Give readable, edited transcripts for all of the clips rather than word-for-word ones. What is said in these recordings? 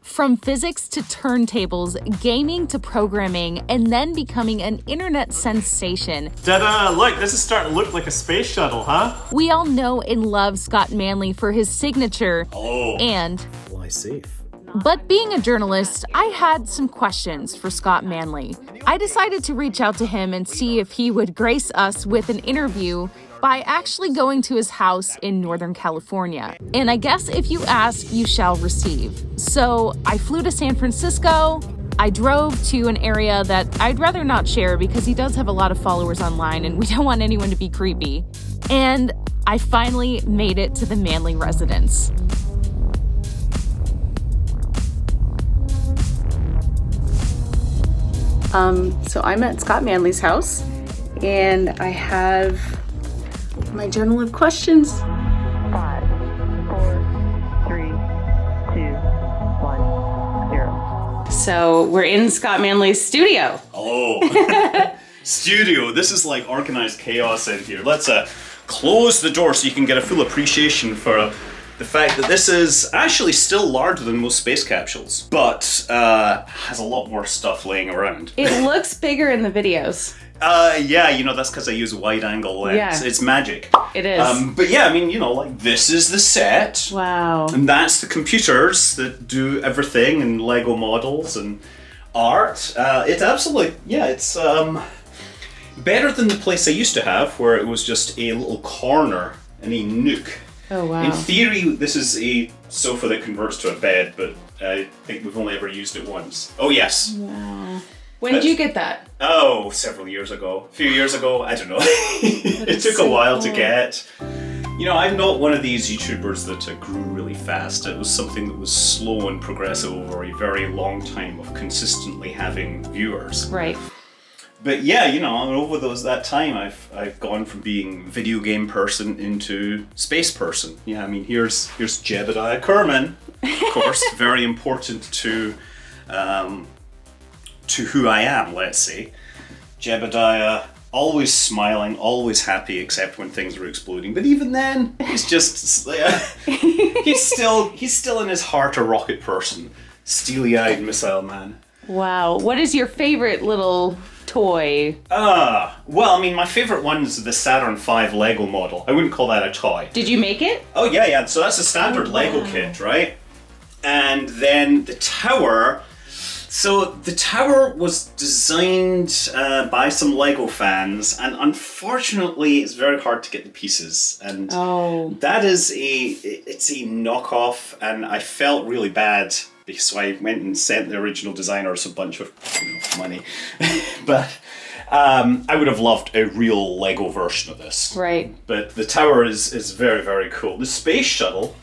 From physics to turntables, gaming to programming, and then becoming an internet sensation. Ta-da! Look, this is starting to look like a space shuttle, huh? We all know and love Scott Manley for his signature and fly safe. But being a journalist, I had some questions for Scott Manley. I decided to reach out to him and see if he would grace us with an interview by actually going to his house in Northern California. And I guess if you ask, you shall receive. So I flew to San Francisco. I drove to an area that I'd rather not share because he does have a lot of followers online and we don't want anyone to be creepy. And I finally made it to the Manley residence. So I'm at Scott Manley's house, and I have my journal of questions. 5, 4, 3, 2, 1, 0. So we're in Scott Manley's studio. Oh, studio. This is like organized chaos in here. Let's close the door so you can get a full appreciation for the fact that this is actually still larger than most space capsules, but has a lot more stuff laying around. It looks bigger in the videos. Yeah, you know, that's because I use a wide-angle lens. Yeah. It's magic. It is. But yeah, I mean, you know, like, this is the set. Wow. And that's the computers that do everything, and Lego models and art. It's absolutely, yeah, it's better than the place I used to have, where it was just a little corner and a nook. Oh, wow. In theory, this is a sofa that converts to a bed, but I think we've only ever used it once. Oh, yes. Wow. When did you get that? Oh, several years ago. A few years ago, I don't know. It took a while to get. You know, I'm not one of these YouTubers that grew really fast. It was something that was slow and progressive over a very long time of consistently having viewers. Right. But yeah, you know, over that time, I've gone from being video game person into space person. Yeah, I mean, here's Jebediah Kerman, of course, very important to who I am. Let's say, Jebediah, always smiling, always happy, except when things are exploding. But even then, he's just he's still in his heart a rocket person, steely-eyed missile man. Wow. What is your favorite little toy? Well, I mean, my favorite one is the Saturn V Lego model. I wouldn't call that a toy. Did you make it? Oh, yeah. So that's a standard Lego kit, right? And then the tower. So the tower was designed by some Lego fans, and unfortunately, it's very hard to get the pieces. And that is it's a knockoff, and I felt really bad. So I went and sent the original designers a bunch of money. But I would have loved a real Lego version of this. Right. But the tower is very, very cool. The space shuttle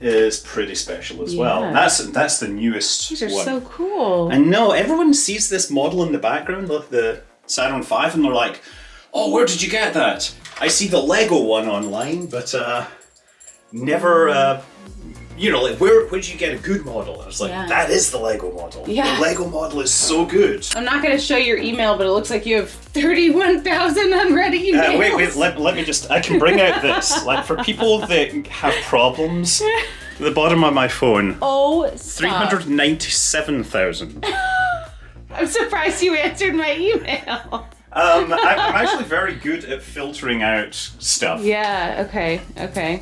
is pretty special as well. That's the newest one. These are so cool. I know, everyone sees this model in the background, like the Saturn V, and they're like, oh, where did you get that? I see the Lego one online, but never... you know, like, where did you get a good model? I was like, that is the Lego model. Yeah. The Lego model is so good. I'm not going to show your email, but it looks like you have 31,000 unread emails. Wait, let me just, I can bring out this. Like, for people that have problems, the bottom of my phone. Oh, stop. 397,000. I'm surprised you answered my email. I'm actually very good at filtering out stuff. Yeah, okay.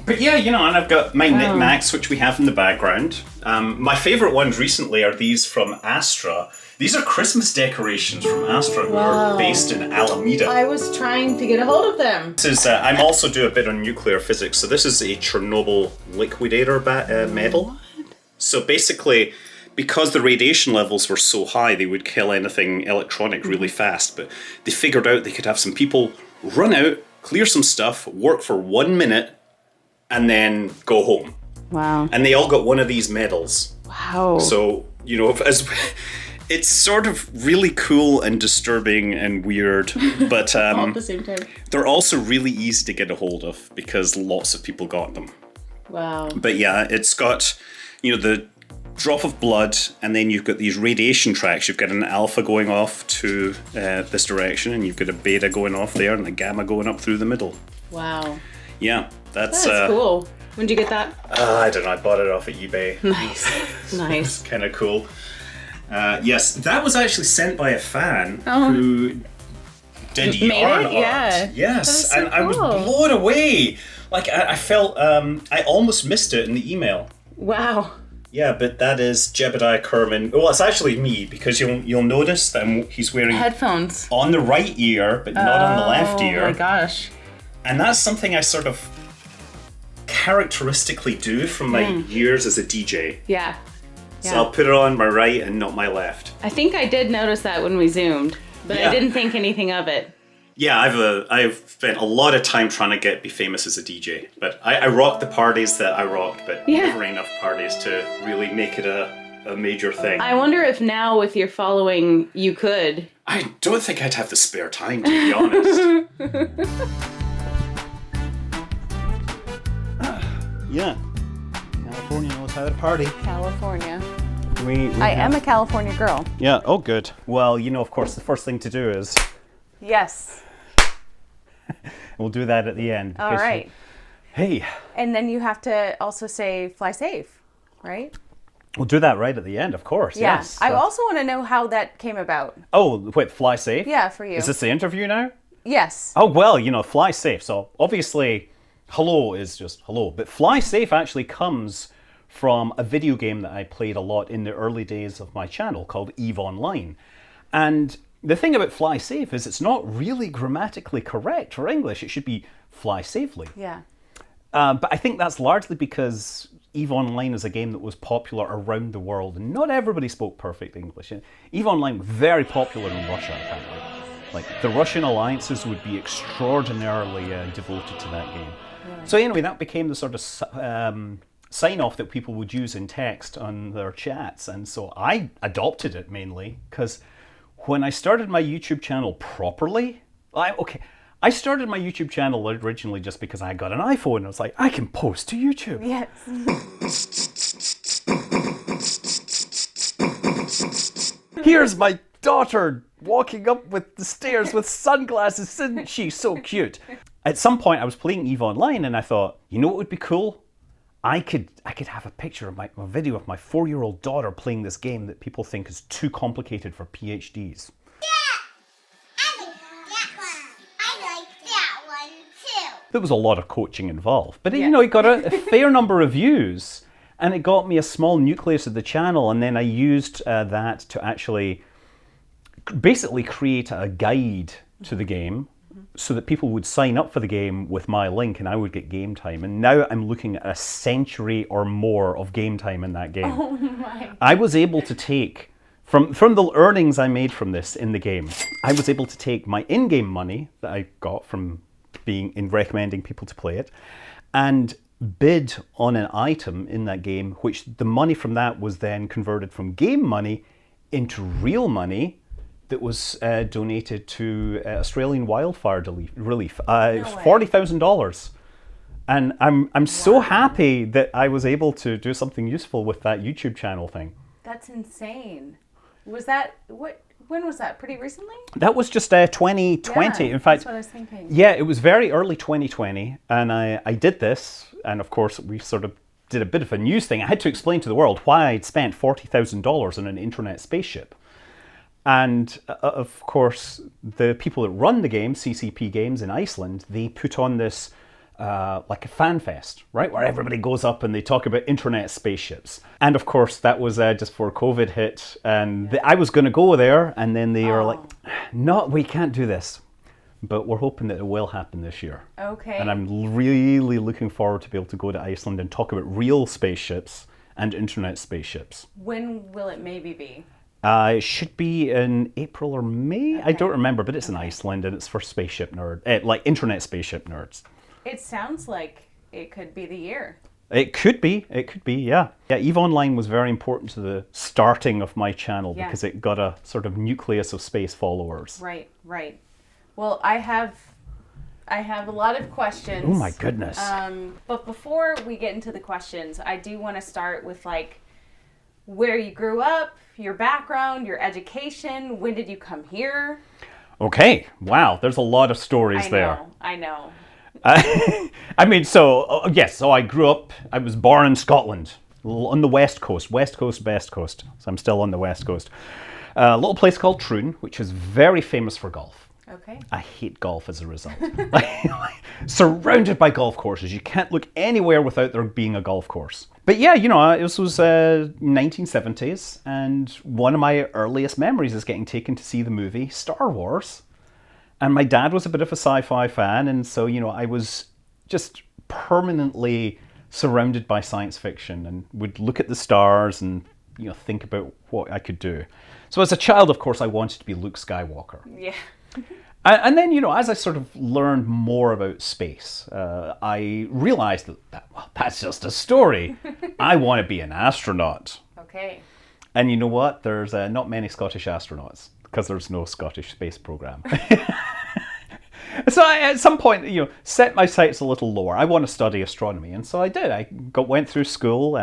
But yeah, you know, and I've got my knickknacks, which we have in the background. My favourite ones recently are these from Astra. These are Christmas decorations from Astra, who are based in Alameda. I was trying to get a hold of them. This is, I'm also do a bit on nuclear physics, so this is a Chernobyl liquidator medal. What? So basically, because the radiation levels were so high, they would kill anything electronic really fast. But they figured out they could have some people run out, clear some stuff, work for 1 minute, and then go home. Wow. And they all got one of these medals. Wow. So, you know, it's sort of really cool and disturbing and weird, but all at the same time. They're also really easy to get a hold of because lots of people got them. Wow. But yeah, it's got, you know, the drop of blood, and then you've got these radiation tracks. You've got an alpha going off to this direction, and you've got a beta going off there, and a gamma going up through the middle. Wow. Yeah, that's cool. When'd you get that? I don't know, I bought it off of eBay. Nice. Nice. It's kind of cool. Yes, that was actually sent by a fan who did yarn art. Yeah. Yes, so and I was blown away. Like, I felt, I almost missed it in the email. Wow. Yeah, but that is Jebediah Kerman. Well, it's actually me, because you'll notice that he's wearing headphones on the right ear, but not on the left ear. Oh my gosh. And that's something I sort of characteristically do from my years as a DJ. Yeah. So I'll put it on my right and not my left. I think I did notice that when we zoomed, but I didn't think anything of it. Yeah, I've spent a lot of time trying to be famous as a DJ, but I rocked the parties that I rocked, but never enough parties to really make it a major thing. I wonder if now with your following you could. I don't think I'd have the spare time, to be honest. Yeah, California knows how to party. California. I am a California girl. Yeah, oh good. Well, of course, the first thing to do is... Yes. We'll do that at the end. All right. Hey. And then you have to also say fly safe, right? We'll do that right at the end, of course. Yeah. Yes. I also want to know how that came about. Oh, wait, fly safe? Yeah, for you. Is this the interview now? Yes. Oh, well, fly safe. So obviously, hello is just hello. But fly safe actually comes from a video game that I played a lot in the early days of my channel called EVE Online. And the thing about fly safe is it's not really grammatically correct for English. It should be fly safely. Yeah. But I think that's largely because EVE Online is a game that was popular around the world, and not everybody spoke perfect English. EVE Online was very popular in Russia, apparently. Like, the Russian alliances would be extraordinarily devoted to that game. Really? So anyway, that became the sort of sign-off that people would use in text on their chats, and so I adopted it mainly, because when I started my YouTube channel properly, I started my YouTube channel originally just because I got an iPhone, and I was like, I can post to YouTube. Yes. Here's my daughter walking up with the stairs with sunglasses. Isn't she so cute? At some point, I was playing EVE Online, and I thought, what would be cool? I could have a picture of a video of my 4-year-old daughter playing this game that people think is too complicated for PhDs. There was a lot of coaching involved, but it got a fair number of views, and it got me a small nucleus of the channel, and then I used that to actually basically create a guide to the game so that people would sign up for the game with my link and I would get game time. And now I'm looking at a century or more of game time in that game. Oh my. I was able to take, from the earnings I made from this in the game, I was able to take my in-game money that I got from recommending people to play it, and bid on an item in that game, which the money from that was then converted from game money into real money that was donated to Australian wildfire relief. $40,000, and I'm so happy that I was able to do something useful with that YouTube channel thing. That's insane. Was that when was that? Pretty recently? That was just 2020. Yeah, in fact, that's what I was thinking. Yeah, it was very early 2020, and I did this, and of course we sort of did a bit of a news thing. I had to explain to the world why I'd spent $40,000 on an internet spaceship. And of course, the people that run the game, CCP Games in Iceland, they put on this like a fan fest, right? Where everybody goes up and they talk about internet spaceships. And of course, that was just before COVID hit. And I was going to go there, and then they were like, no, we can't do this. But we're hoping that it will happen this year. Okay. And I'm really looking forward to be able to go to Iceland and talk about real spaceships and internet spaceships. When will it maybe be? It should be in April or May. Okay. I don't remember, but it's in Iceland, and it's for spaceship nerds, like internet spaceship nerds. It sounds like it could be the year. It could be, yeah. Yeah, EVE Online was very important to the starting of my channel because it got a sort of nucleus of space followers. Right. Well, I have a lot of questions. Oh my goodness. But before we get into the questions, I do want to start with where you grew up, your background, your education. When did you come here? Okay, wow, there's a lot of stories there. I know. I mean, yes, so I grew up, I was born in Scotland, on the west coast, best coast, so I'm still on the west coast. A little place called Troon, which is very famous for golf. Okay. I hate golf as a result. Surrounded by golf courses. You can't look anywhere without there being a golf course. But yeah, this was 1970s, and one of my earliest memories is getting taken to see the movie Star Wars. And my dad was a bit of a sci-fi fan, and so, I was just permanently surrounded by science fiction and would look at the stars and, think about what I could do. So as a child, of course, I wanted to be Luke Skywalker. Yeah. And then, as I sort of learned more about space, I realized that's just a story. I want to be an astronaut. Okay. And you know what? There's not many Scottish astronauts because there's no Scottish space program. So I, at some point, set my sights a little lower. I want to study astronomy, and so I did. I went through school.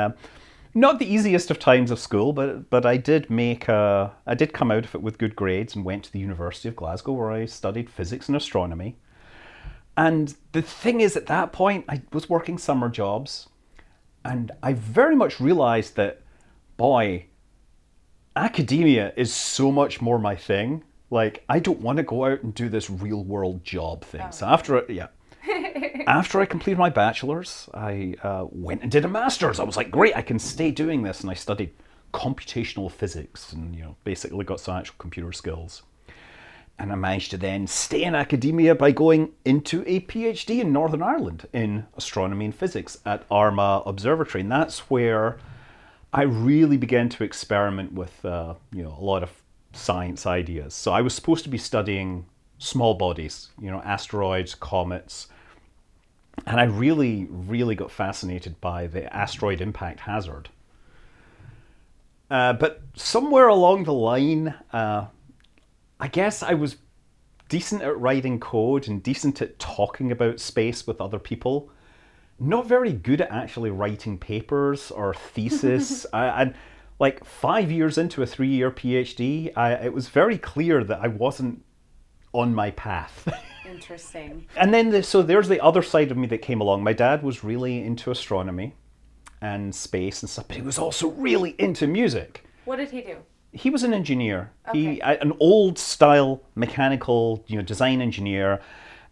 Not the easiest of times of school, but I did I did come out of it with good grades and went to the University of Glasgow, where I studied physics and astronomy. And the thing is, at that point, I was working summer jobs, and I very much realized that, boy, academia is so much more my thing. Like, I don't want to go out and do this real world job thing. Oh. So after I completed my bachelor's, I went and did a master's. I was like, great, I can stay doing this. And I studied computational physics and, basically got some actual computer skills. And I managed to then stay in academia by going into a PhD in Northern Ireland in astronomy and physics at Armagh Observatory. And that's where I really began to experiment with, a lot of science ideas. So I was supposed to be studying small bodies, asteroids, comets. And I really, really got fascinated by the asteroid impact hazard. But somewhere along the line, I guess I was decent at writing code and decent at talking about space with other people. Not very good at actually writing papers or thesis. And like 5 years into a 3-year PhD, it was very clear that I wasn't on my path. Interesting. And then, so there's the other side of me that came along. My dad was really into astronomy and space and stuff, but he was also really into music. What did he do? He was an engineer. Okay. An old style mechanical, design engineer.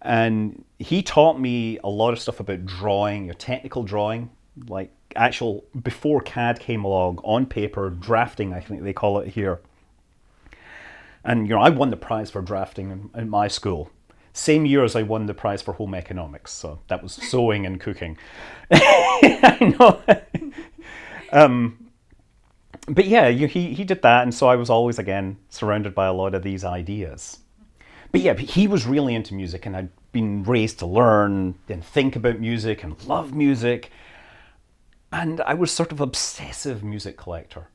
And he taught me a lot of stuff about drawing, technical drawing, like actual, before CAD came along, on paper, drafting, I think they call it here. And, I won the prize for drafting in my school. Same year as I won the prize for home economics. So that was sewing and cooking. I know. But yeah, he did that. And so I was always, again, surrounded by a lot of these ideas. But yeah, he was really into music, and I'd been raised to learn and think about music and love music. And I was sort of obsessive music collector.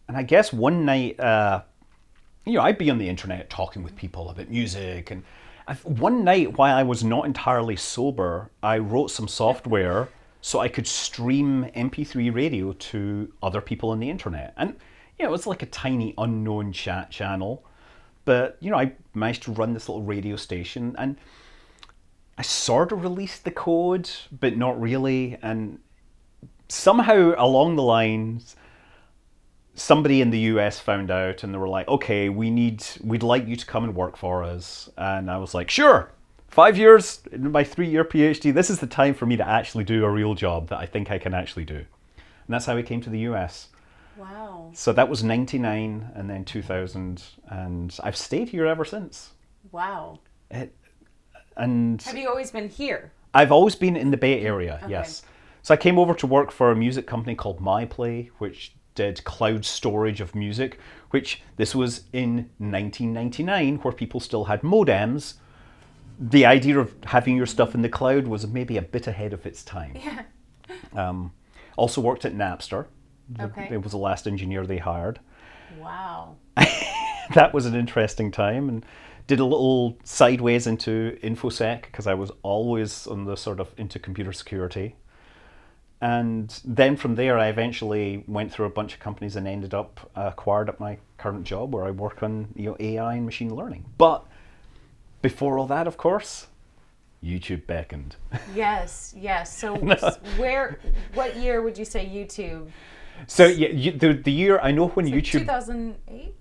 And I guess one night, I'd be on the internet talking with people about music. And one night, while I was not entirely sober, I wrote some software so I could stream MP3 radio to other people on the internet. And, it was like a tiny unknown chat channel. But, I managed to run this little radio station, and I sort of released the code, but not really. And somehow along the lines, somebody in the US found out, and they were like, okay, we'd like you to come and work for us. And I was like, sure, 5 years in my 3-year PhD, this is the time for me to actually do a real job that I think I can actually do. And that's how I came to the US. Wow. So that was 99 and then 2000, and I've stayed here ever since. Wow. And have you always been here? I've always been in the Bay Area, Okay. yes. So I came over to work for a music company called MyPlay, which did cloud storage of music, which this was in 1999, where people still had modems. The idea of having your stuff in the cloud was maybe a bit ahead of its time. Yeah. Also worked at Napster. Okay. It was the last engineer they hired. Wow. That was an interesting time, and did a little sideways into InfoSec because I was always on the sort of into computer security. And then from there, I eventually went through a bunch of companies and ended up acquired at my current job, where I work on AI and machine learning. But before all that, of course, YouTube beckoned. Yes. So what year would you say YouTube? So yeah, the year I know when YouTube 2008.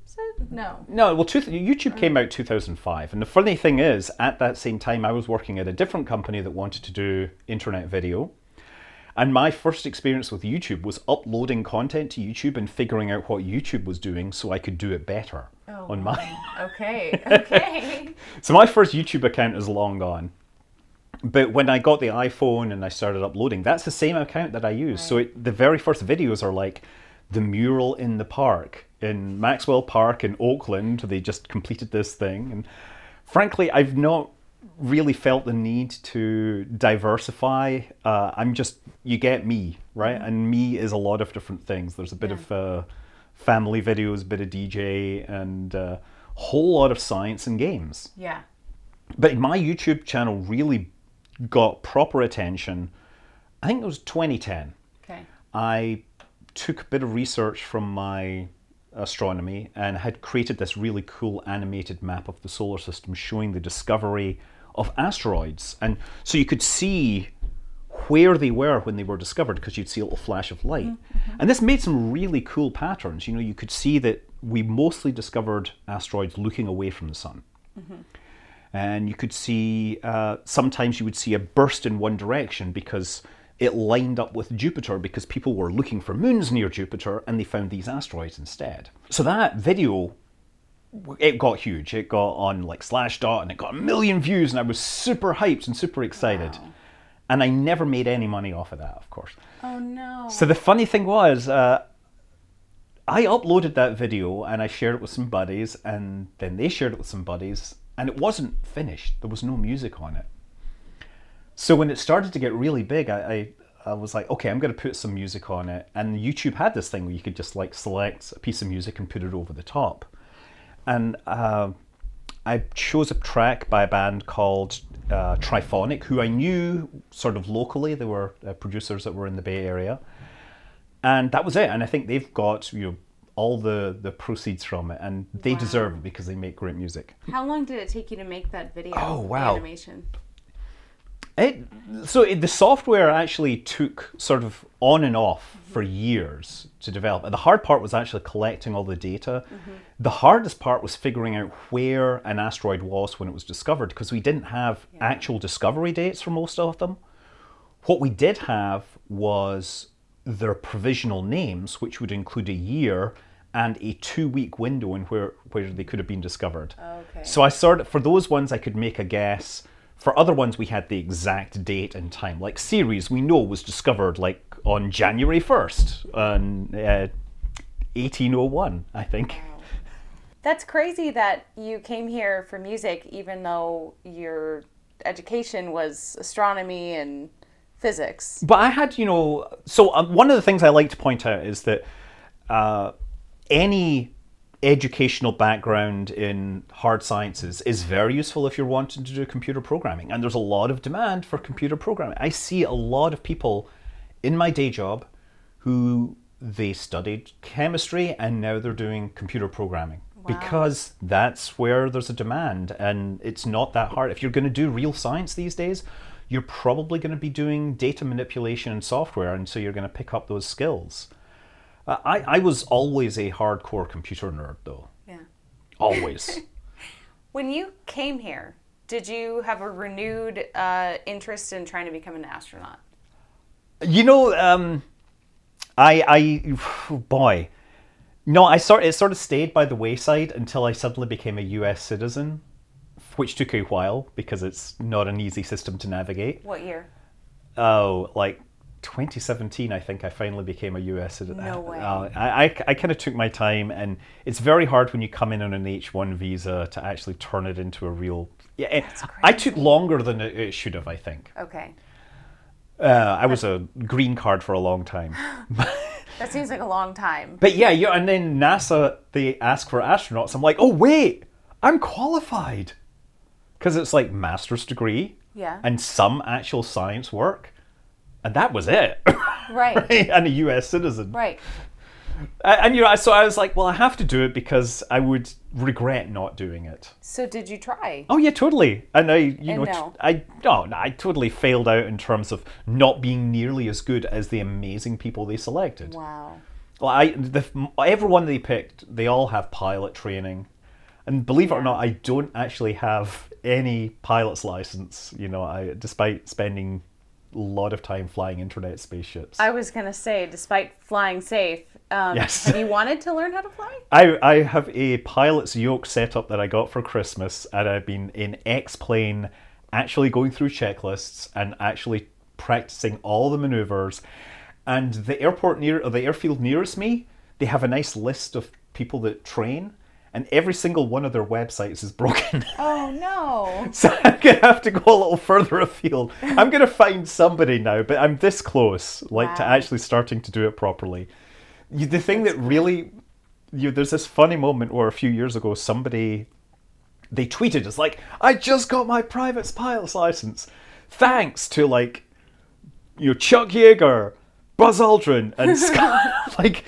No. No, well, YouTube came out 2005, and the funny thing is, at that same time, I was working at a different company that wanted to do internet video, and my first experience with YouTube was uploading content to YouTube and figuring out what YouTube was doing so I could do it better on mine. Okay. So my first YouTube account is long gone. But when I got the iPhone and I started uploading, that's the same account that I use. Right. So the very first videos are like the mural in the park, in Maxwell Park in Oakland. They just completed this thing. And frankly, I've not really felt the need to diversify. I'm just, you get me, right? Mm-hmm. And me is a lot of different things. There's a bit of family videos, a bit of DJ, and a whole lot of science and games. Yeah. But my YouTube channel really got proper attention, I think it was 2010. Okay. I took a bit of research from my astronomy and had created this really cool animated map of the solar system showing the discovery of asteroids. And so you could see where they were when they were discovered because you'd see a little flash of light. Mm-hmm. And this made some really cool patterns. You know, you could see that we mostly discovered asteroids looking away from the sun. Mm-hmm. And you could see, sometimes you would see a burst in one direction because it lined up with Jupiter because people were looking for moons near Jupiter and they found these asteroids instead. So that video, it got huge. It got on like Slashdot and it got 1 million views and I was super hyped and super excited. Wow. And I never made any money off of that, of course. Oh no. So the funny thing was, I uploaded that video and I shared it with some buddies and then they shared it with some buddies. And it wasn't finished. There was no music on it. So when it started to get really big, I was like, okay, I'm going to put some music on it. And YouTube had this thing where you could just like select a piece of music and put it over the top. And I chose a track by a band called Triphonic, who I knew sort of locally. They were producers that were in the Bay Area. And that was it. And I think they've got, you know, all the proceeds from it, and they deserve it because they make great music. How long did it take you to make that video? Oh, wow. The animation? The software actually took sort of on and off for years to develop. And the hard part was actually collecting all the data. Mm-hmm. The hardest part was figuring out where an asteroid was when it was discovered, because we didn't have actual discovery dates for most of them. What we did have was their provisional names, which would include a year and a 2-week window in where they could have been discovered. Okay. So for those ones I could make a guess. For other ones we had the exact date and time. Like Ceres, we know was discovered like on January 1st, on 1801, I think. Wow. That's crazy that you came here for music even though your education was astronomy and physics. But I had, you know, so one of the things I like to point out is that any educational background in hard sciences is very useful if you're wanting to do computer programming. And there's a lot of demand for computer programming. I see a lot of people in my day job who they studied chemistry and now they're doing computer programming. Wow. Because that's where there's a demand and it's not that hard. If you're going to do real science these days, you're probably going to be doing data manipulation and software, and so you're going to pick up those skills. I was always a hardcore computer nerd, though. Yeah. Always. When you came here, did you have a renewed interest in trying to become an astronaut? You know, boy. No, it sort of stayed by the wayside until I suddenly became a US citizen, which took a while because it's not an easy system to navigate. What year? Oh, like 2017, I think I finally became a US citizen. No way. I kind of took my time, and it's very hard when you come in on an H1 visa to actually turn it into a real... Yeah, that's crazy. I took longer than it should have, I think. Okay. I was a green card for a long time. That seems like a long time. But yeah, and then NASA, they ask for astronauts. I'm like, oh wait, I'm qualified. Because it's like master's degree and some actual science work. And that was it. Right. And a US citizen. Right. And so I was like, well, I have to do it because I would regret not doing it. So did you try? Oh yeah, totally. And no. I totally failed out in terms of not being nearly as good as the amazing people they selected. Wow. Well, everyone they picked, they all have pilot training, and believe it or not, I don't actually have any pilot's license. Despite spending a lot of time flying internet spaceships. I was going to say, despite flying safe, Yes. have you wanted to learn how to fly? I have a pilot's yoke setup that I got for Christmas, and I've been in X-plane actually going through checklists and actually practicing all the maneuvers. And the airfield nearest me, they have a nice list of people that train, and every single one of their websites is broken. Oh, no. So I'm going to have to go a little further afield. I'm going to find somebody now, but I'm this close, to Wow. actually starting to do it properly. The thing that really, there's this funny moment where a few years ago, they tweeted, it's like, I just got my private pilot's license, thanks to Chuck Yeager, Buzz Aldrin, and Scott.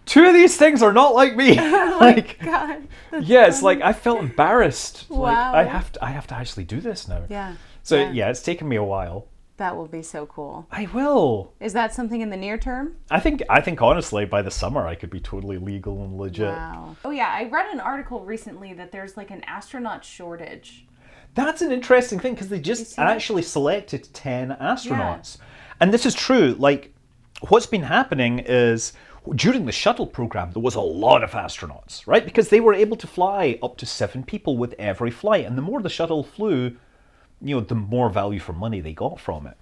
Two of these things are not like me. God. Yeah, it's like I felt embarrassed. Wow. I have to actually do this now. Yeah. So yeah, it's taken me a while. That will be so cool. I will. Is that something in the near term? I think honestly by the summer I could be totally legal and legit. Wow. Oh yeah, I read an article recently that there's an astronaut shortage. That's an interesting thing because they just actually selected 10 astronauts. And this is true. What's been happening is during the shuttle program, there was a lot of astronauts, right? Because they were able to fly up to 7 people with every flight. And the more the shuttle flew, the more value for money they got from it.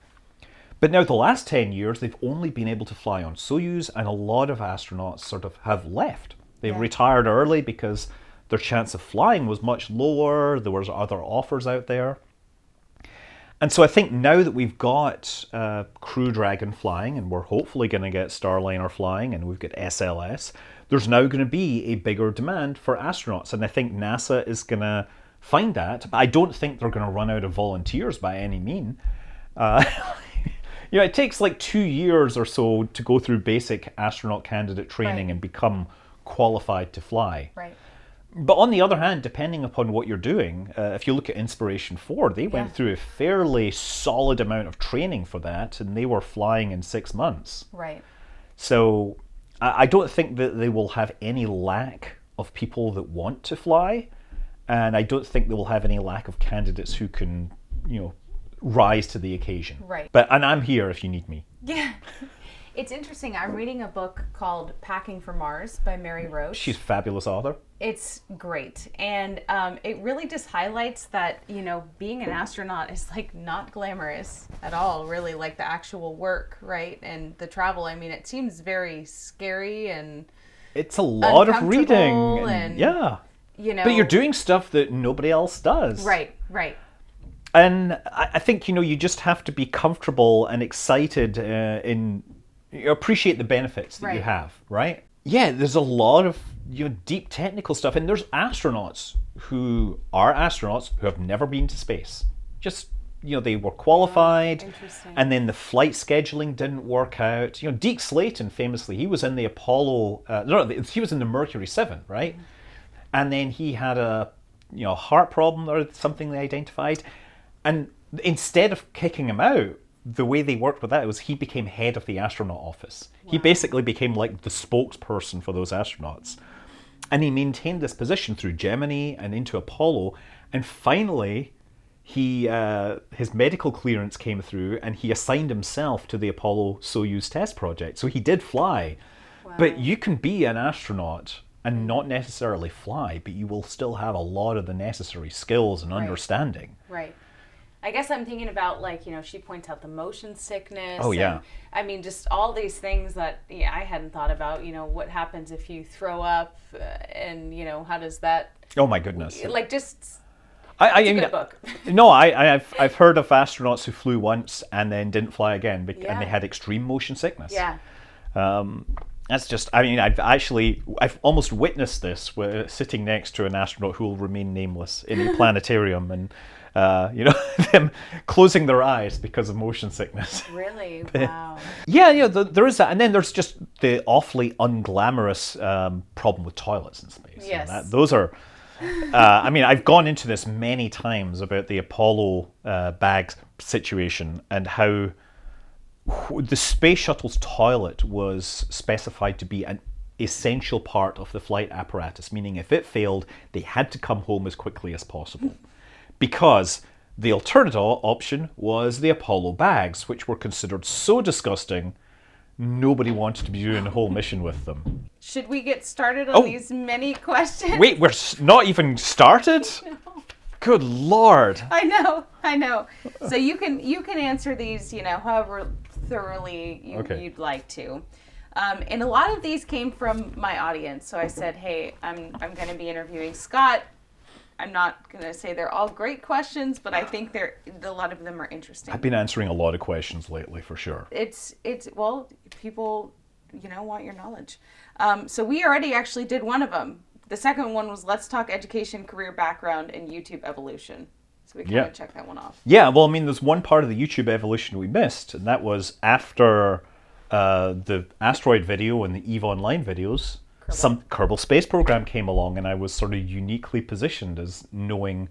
But now the last 10 years, they've only been able to fly on Soyuz, and a lot of astronauts sort of have left. They've retired early because their chance of flying was much lower. There was other offers out there. And so I think now that we've got Crew Dragon flying, and we're hopefully going to get Starliner flying, and we've got SLS, there's now going to be a bigger demand for astronauts. And I think NASA is going to find that. But I don't think they're going to run out of volunteers by any mean. It takes 2 years or so to go through basic astronaut candidate training and become qualified to fly. Right. But on the other hand, depending upon what you're doing, if you look at Inspiration 4, they went through a fairly solid amount of training for that, and they were flying in 6 months. Right. So I don't think that they will have any lack of people that want to fly, and I don't think they will have any lack of candidates who can, rise to the occasion. Right. And I'm here if you need me. Yeah. It's interesting. I'm reading a book called Packing for Mars by Mary Roach. She's a fabulous author. It's great. And it really just highlights that, being an astronaut is not glamorous at all, really, the actual work, right? And the travel. I mean, it seems very scary and it's a lot of reading. And But you're doing stuff that nobody else does. Right. And I think, you just have to be comfortable and excited you appreciate the benefits that you have, right? Yeah, there's a lot of deep technical stuff, and there's astronauts who have never been to space. Just they were qualified, and then the flight scheduling didn't work out. Deke Slayton famously, he was in the Apollo, he was in the Mercury 7, right? Mm-hmm. And then he had a heart problem or something they identified, and instead of kicking him out, the way they worked with that was he became head of the astronaut office. Wow. He basically became the spokesperson for those astronauts. And he maintained this position through Gemini and into Apollo. And finally, his medical clearance came through, and he assigned himself to the Apollo Soyuz test project. So he did fly. Wow. But you can be an astronaut and not necessarily fly, but you will still have a lot of the necessary skills and understanding. Right. I guess I'm thinking about she points out the motion sickness. Oh yeah. I mean, just all these things that I hadn't thought about. What happens if you throw up, and how does that? Oh my goodness. I mean, good book. No, I've heard of astronauts who flew once and then didn't fly again, and they had extreme motion sickness. Yeah. That's just. I mean, I've almost witnessed this sitting next to an astronaut who will remain nameless in a planetarium, and them closing their eyes because of motion sickness. Really? Wow. Yeah, there is that, and then there's just the awfully unglamorous problem with toilets in space. Yes. Those are. I've gone into this many times about the Apollo bag situation and how the space shuttle's toilet was specified to be an essential part of the flight apparatus, meaning if it failed, they had to come home as quickly as possible. Because the alternative option was the Apollo bags, which were considered so disgusting, nobody wanted to be doing the whole mission with them. Should we get started on these many questions? Wait, we're not even started? No. Good Lord. I know. So you can answer these, however thoroughly you'd like to. And a lot of these came from my audience. So I said, hey, I'm going to be interviewing Scott. I'm not going to say they're all great questions, but I think a lot of them are interesting. I've been answering a lot of questions lately, for sure. Well, people, want your knowledge. So we already actually did one of them. The second one was let's talk education, career background, and YouTube evolution. So we kind of checked that one off. Yeah, well, there's one part of the YouTube evolution we missed, and that was after the asteroid video and the EVE Online videos. Some Kerbal Space Program came along, and I was sort of uniquely positioned as knowing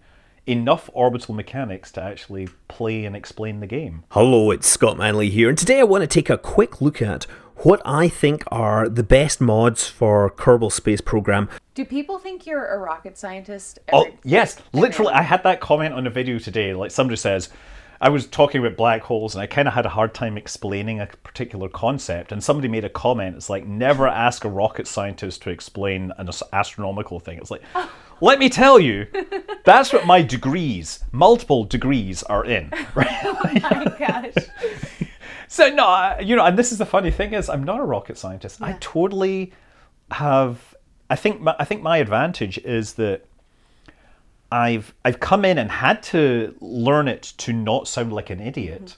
enough orbital mechanics to actually play and explain the game. Hello, it's Scott Manley here, and today I want to take a quick look at what I think are the best mods for Kerbal Space Program. Do people think you're a rocket scientist? Yes, literally. I had that comment on a video today. Like somebody says, I was talking about black holes and I kind of had a hard time explaining a particular concept, and somebody made a comment. It's like, never ask a rocket scientist to explain an astronomical thing. It's like, let me tell you, that's what my multiple degrees are in. Right? Oh my gosh. So no, and this is the funny thing is, I'm not a rocket scientist. Yeah. I totally have. I think my advantage is that I've come in and had to learn it to not sound like an idiot,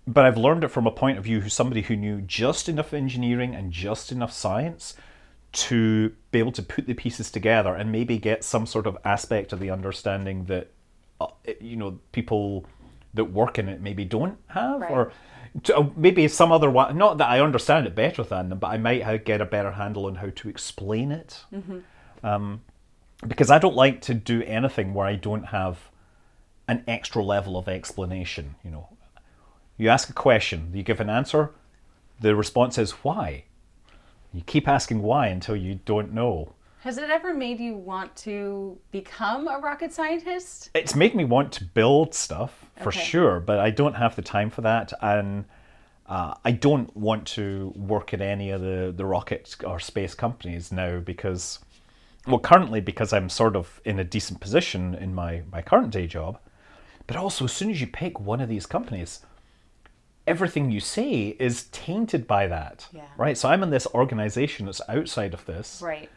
but I've learned it from a point of view who's somebody who knew just enough engineering and just enough science to be able to put the pieces together and maybe get some sort of aspect of the understanding that people that work in it maybe don't have, right. Or maybe some other one. Not that I understand it better than them, but I might get a better handle on how to explain it. Because I don't like to do anything where I don't have an extra level of explanation. You ask a question, you give an answer, the response is why. You keep asking why until you don't know. Has it ever made you want to become a rocket scientist? It's made me want to build stuff, for sure, but I don't have the time for that, and I don't want to work at any of the rocket or space companies now because I'm sort of in a decent position in my current day job, but also as soon as you pick one of these companies, everything you say is tainted by that, right? So I'm in this organization that's outside of this, right?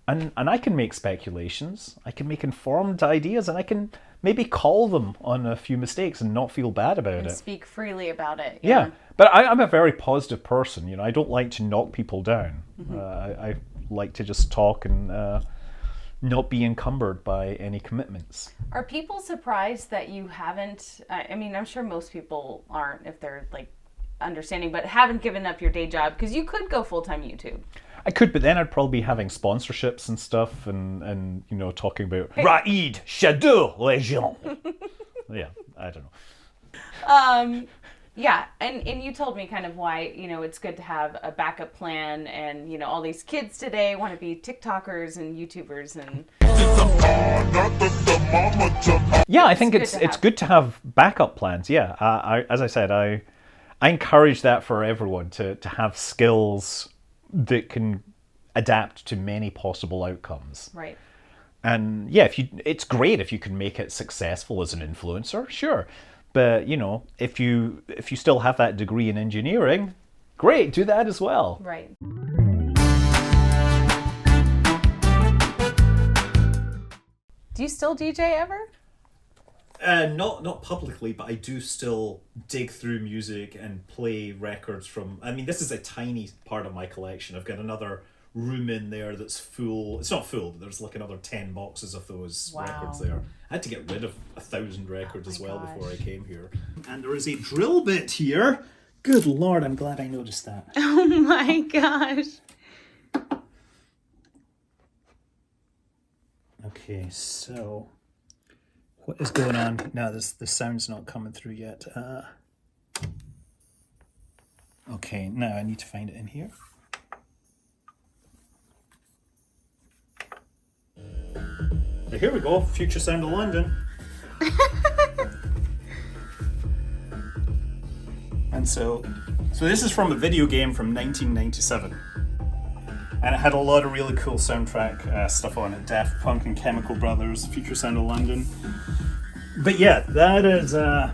And I can make speculations, I can make informed ideas, and I can maybe call them on a few mistakes and not feel bad about it. And speak freely about it. Yeah, but I'm a very positive person. I don't like to knock people down. I like to just talk and not be encumbered by any commitments. Are people surprised that you haven't, I'm sure most people aren't if they're understanding, but haven't given up your day job, because you could go full-time YouTube. I could, but then I'd probably be having sponsorships and stuff and talking about Raid, Shadow, Legion. Yeah, I don't know. Yeah, and you told me kind of why, it's good to have a backup plan, and, all these kids today want to be TikTokers and YouTubers and... Yeah, I think it's good to have backup plans, yeah. As I said, I encourage that for everyone, to have skills that can adapt to many possible outcomes. Right. And yeah, it's great if you can make it successful as an influencer, sure. But if you still have that degree in engineering, great, do that as well. Right. Do you still DJ ever? Not publicly, but I do still dig through music and play records from... this is a tiny part of my collection. I've got another room in there that's full. It's not full, but there's like another 10 boxes of those Wow. records there. I had to get rid of 1,000 records as well gosh. before I came here. And there is a drill bit here. Good Lord, I'm glad I noticed that. Oh my gosh. Okay, so what is going on? No, the sound's not coming through yet. Okay, now I need to find it in here. Here we go, Future Sound of London. And so this is from a video game from 1997. And it had a lot of really cool soundtrack stuff on it. Daft Punk and Chemical Brothers, Future Sound of London. But yeah, that is, it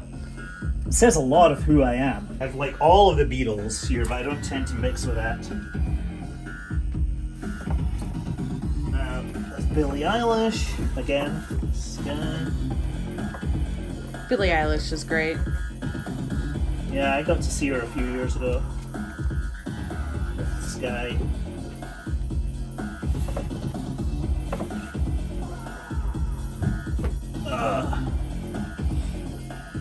says a lot of who I am. I have like all of the Beatles here, but I don't tend to mix with that. That's Billie Eilish, again, Sky. Billie Eilish is great. Yeah, I got to see her a few years ago. With Sky.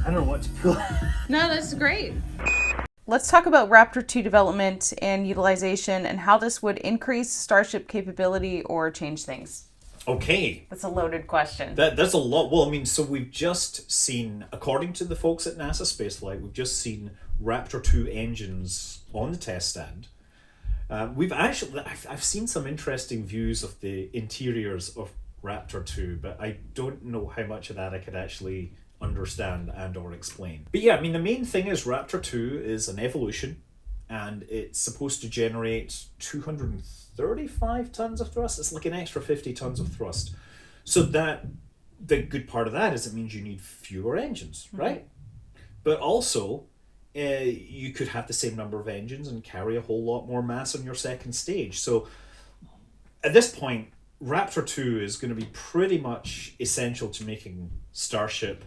I don't know what to pull. No, that's great. Let's talk about Raptor 2 development and utilization and how this would increase Starship capability or change things. Okay. That's a loaded question. That's a lot. Well, I mean, so we've just seen, according to the folks at NASA Spaceflight, we've just seen Raptor 2 engines on the test stand. I've seen some interesting views of the interiors of Raptor 2, but I don't know how much of that I could actually understand and or explain. But yeah, I mean, the main thing is Raptor 2 is an evolution, and it's supposed to generate 235 tons of thrust. It's like an extra 50 tons of thrust. So that the good part of that is it means you need fewer engines, right? But also, you could have the same number of engines and carry a whole lot more mass on your second stage. So at this point, Raptor 2 is going to be pretty much essential to making Starship,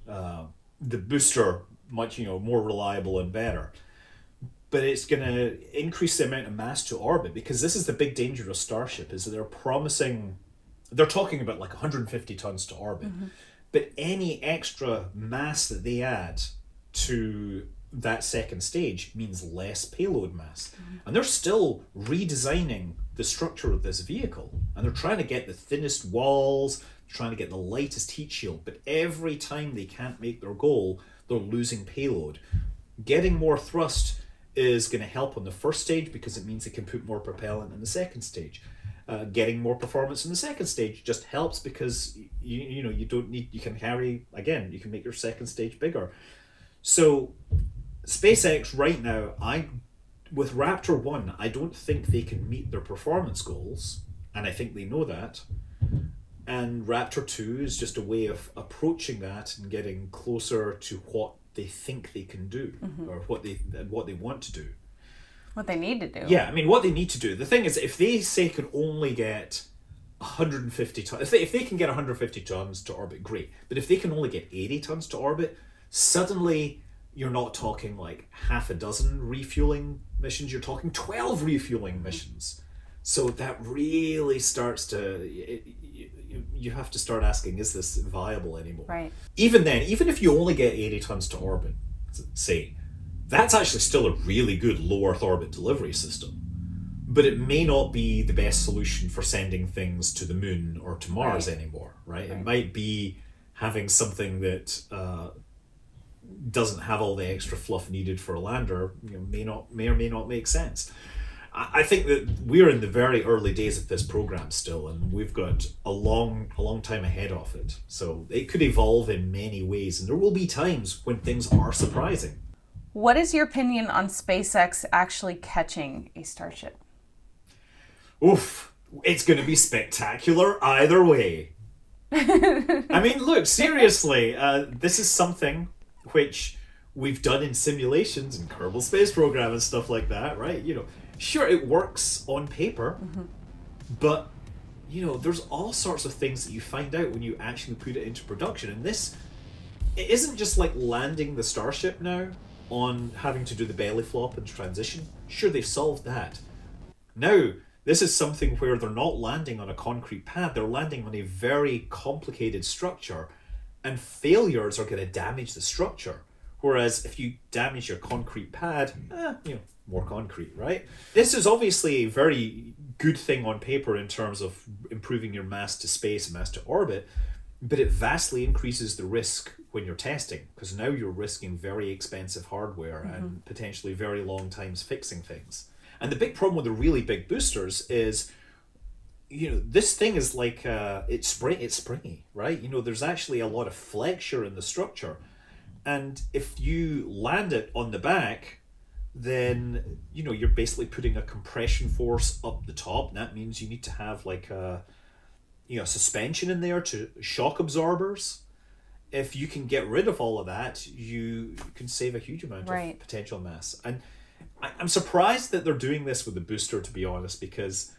the booster, much more reliable and better. But it's going to increase the amount of mass to orbit, because this is the big danger of Starship, is that they're talking about like 150 tons to orbit. But any extra mass that they add to that second stage means less payload mass. And they're still redesigning the structure of this vehicle, and they're trying to get the thinnest walls, trying to get the lightest heat shield, but every time they can't make their goal, they're losing payload. Getting more thrust is going to help on the first stage because it means they can put more propellant in the second stage. Getting more performance in the second stage just helps because you can carry, again, you can make your second stage bigger. So SpaceX right now, with Raptor 1, I don't think they can meet their performance goals, and I think they know that. And Raptor 2 is just a way of approaching that and getting closer to what they think they can do, or what they want to do. What they need to do. Yeah, I mean, what they need to do. The thing is, if they say can only get 150 tons, if they can get 150 tons to orbit, great. But if they can only get 80 tons to orbit, suddenly you're not talking like half a dozen refueling missions, you're talking 12 refueling missions. So that really starts to, you have to start asking, is this viable anymore? Right. Even then, even if you only get 80 tons to orbit, say, that's actually still a really good low Earth orbit delivery system. But it may not be the best solution for sending things to the moon or to Mars anymore, right? It might be having something that doesn't have all the extra fluff needed for a lander, may or may not make sense. I think that we're in the very early days of this program still, and we've got a long time ahead of it. So it could evolve in many ways, and there will be times when things are surprising. What is your opinion on SpaceX actually catching a Starship? Oof, it's going to be spectacular either way. I mean, look, seriously, this is something which we've done in simulations and Kerbal Space Program and stuff like that, right? Sure, it works on paper, but there's all sorts of things that you find out when you actually put it into production. And it isn't just like landing the Starship now on having to do the belly flop and transition. Sure, they've solved that. Now This is something where they're not landing on a concrete pad, they're landing on a very complicated structure, and failures are going to damage the structure. Whereas if you damage your concrete pad, more concrete, right? This is obviously a very good thing on paper in terms of improving your mass to space and mass to orbit, but it vastly increases the risk when you're testing, because now you're risking very expensive hardware and potentially very long times fixing things. And the big problem with the really big boosters is, this thing is like, it's springy, right? There's actually a lot of flexure in the structure. And if you land it on the back, then, you're basically putting a compression force up the top. And that means you need to have like a, suspension in there to shock absorbers. If you can get rid of all of that, you can save a huge amount of potential mass. And I'm surprised that they're doing this with the booster, to be honest, because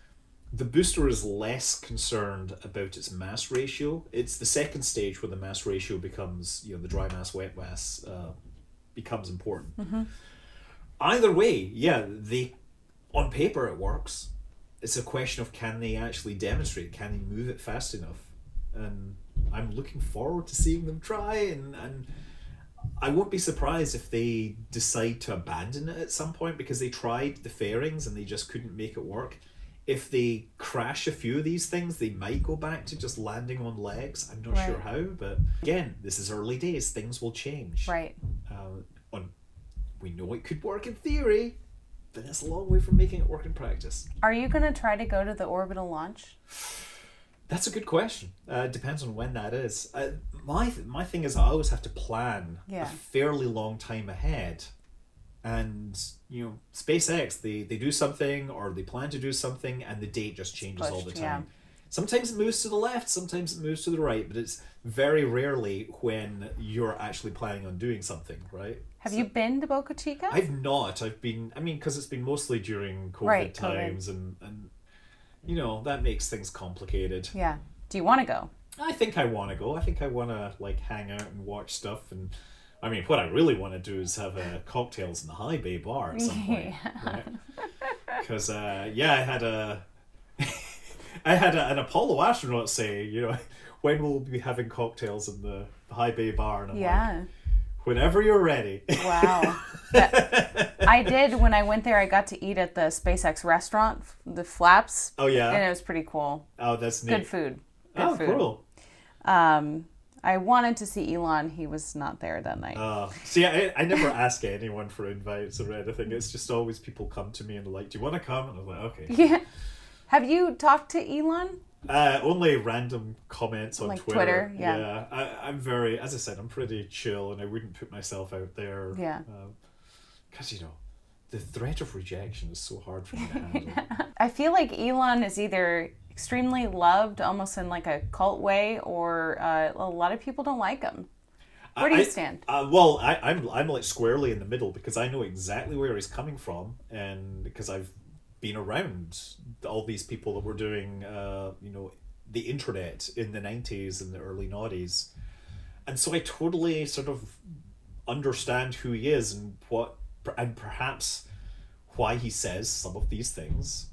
the booster is less concerned about its mass ratio. It's the second stage where the mass ratio becomes, the dry mass, wet mass becomes important. Either way, on paper it works. It's a question of, can they actually demonstrate? Can they move it fast enough? And I'm looking forward to seeing them try, and I won't be surprised if they decide to abandon it at some point, because they tried the fairings and they just couldn't make it work. If they crash a few of these things, they might go back to just landing on legs. I'm not sure how, but again, this is early days. Things will change. Right. We know it could work in theory, but it's a long way from making it work in practice. Are you going to try to go to the orbital launch? That's a good question. Depends on when that is. My thing is, I always have to plan a fairly long time ahead. And, SpaceX, they do something, or they plan to do something, and the date just changes all the time. Yeah. Sometimes it moves to the left, sometimes it moves to the right, but it's very rarely when you're actually planning on doing something, right? Have you been to Boca Chica? I've not. Because it's been mostly during COVID times, and that makes things complicated. Yeah. Do you want to go? I think I want to go. I think I want to, hang out and watch stuff, and what I really want to do is have cocktails in the high bay bar at some point, right? Because I had an Apollo astronaut say, when will we be having cocktails in the high bay bar? And I'm like, whenever you're ready. Wow. I did, when I went there, I got to eat at the SpaceX restaurant, the Flaps. Oh, yeah? And it was pretty cool. Oh, that's neat. Good food. Good food. Cool. I wanted to see Elon. He was not there that night. See, I never ask anyone for invites or anything. It's just always people come to me and they're like, do you want to come? And I'm like, okay. Yeah. Have you talked to Elon? Only random comments on Twitter. Yeah. I'm very, as I said, I'm pretty chill, and I wouldn't put myself out there. Yeah. Because, the threat of rejection is so hard for me to handle. I feel like Elon is either extremely loved, almost in like a cult way, or a lot of people don't like him. Where do you stand? Well, I'm like squarely in the middle, because I know exactly where he's coming from, and because I've been around all these people that were doing, the internet in the 90s and the early 90s. And so I totally sort of understand who he is and perhaps why he says some of these things.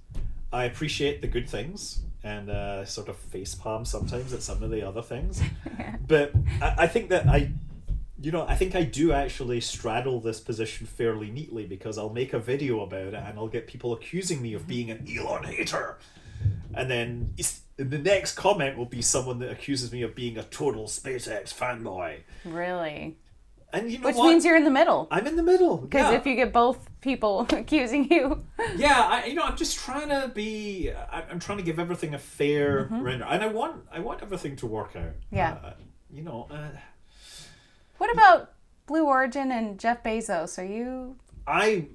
I appreciate the good things and sort of facepalm sometimes at some of the other things. But I think that I think I do actually straddle this position fairly neatly, because I'll make a video about it and I'll get people accusing me of being an Elon hater. And then the next comment will be someone that accuses me of being a total SpaceX fanboy. Really? And Which means you're in the middle. I'm in the middle. Because if you get both people accusing you. Yeah, I'm just trying to be. I'm trying to give everything a fair render, and I want everything to work out. Yeah. What about Blue Origin and Jeff Bezos? Are you? I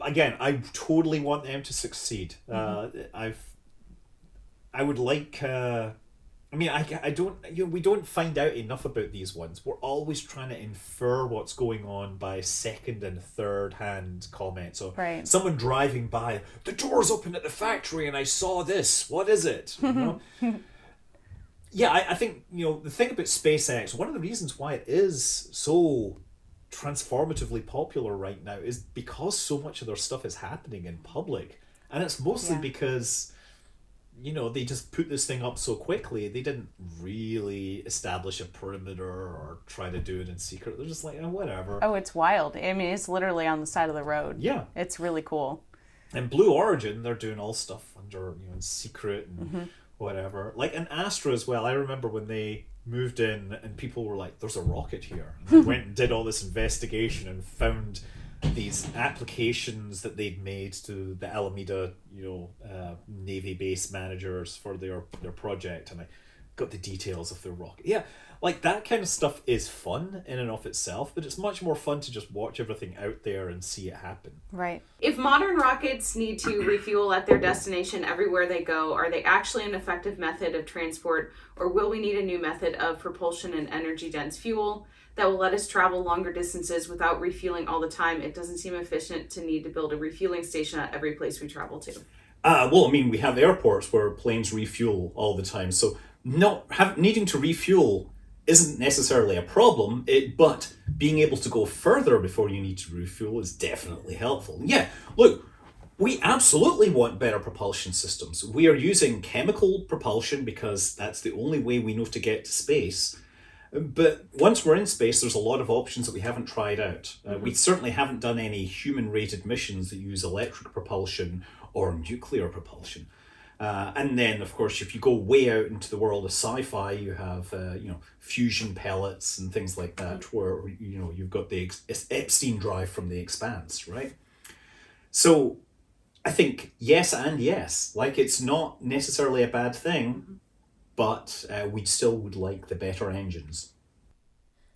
totally want them to succeed. I would like. I don't. We don't find out enough about these ones. We're always trying to infer what's going on by second and third hand comments. So someone driving by, the doors open at the factory, and I saw this. What is it? Yeah, I think the thing about SpaceX. One of the reasons why it is so transformatively popular right now is because so much of their stuff is happening in public, and it's mostly because you know, they just put this thing up so quickly. They didn't really establish a perimeter or try to do it in secret. They're just like, oh, whatever. Oh, it's wild. I mean, it's literally on the side of the road. Yeah. It's really cool. And Blue Origin, they're doing all stuff under, you know, in secret and whatever. Like in Astra as well. I remember when they moved in and people were like, there's a rocket here. And they went and did all this investigation and found these applications that they'd made to the Alameda, you know, Navy base managers for their project, and I got the details of their rocket. Yeah, like that kind of stuff is fun in and of itself, but it's much more fun to just watch everything out there and see it happen. Right. If modern rockets need to refuel at their destination everywhere they go, are they actually an effective method of transport, or will we need a new method of propulsion and energy-dense fuel that will let us travel longer distances without refueling all the time? It doesn't seem efficient to need to build a refueling station at every place we travel to. Well, I mean, we have airports where planes refuel all the time, so needing to refuel isn't necessarily a problem, but being able to go further before you need to refuel is definitely helpful. Yeah, look, we absolutely want better propulsion systems. We are using chemical propulsion because that's the only way we know to get to space. But once we're in space, there's a lot of options that we haven't tried out. We certainly haven't done any human-rated missions that use electric propulsion or nuclear propulsion. And then, of course, if you go way out into the world of sci-fi, you have, you know, fusion pellets and things like that, where, you know, you've got the Epstein drive from The Expanse, right? So I think yes and yes. Like, it's not necessarily a bad thing, but we still would like the better engines.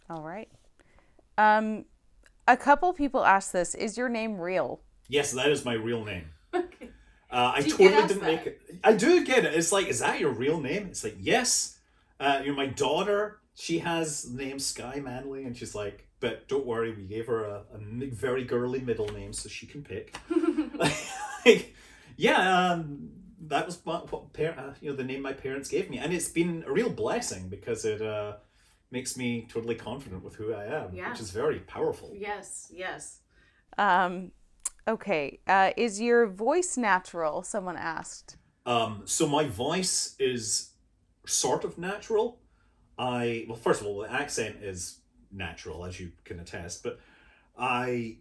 All right. A couple people asked this, is your name real? Yes, that is my real name. Okay. I Do you totally get asked didn't that? make it. I do get it. It's like, is that your real name? It's like, yes. You know, my daughter, she has the name Sky Manley, and she's like, but don't worry, we gave her a very girly middle name so she can pick. Like, yeah, that was you know, the name my parents gave me, and it's been a real blessing because it makes me totally confident with who I am, which is very powerful. Yes, yes. Okay. Is your voice natural? Someone asked. So my voice is sort of natural. Well, first of all, the accent is natural, as you can attest, but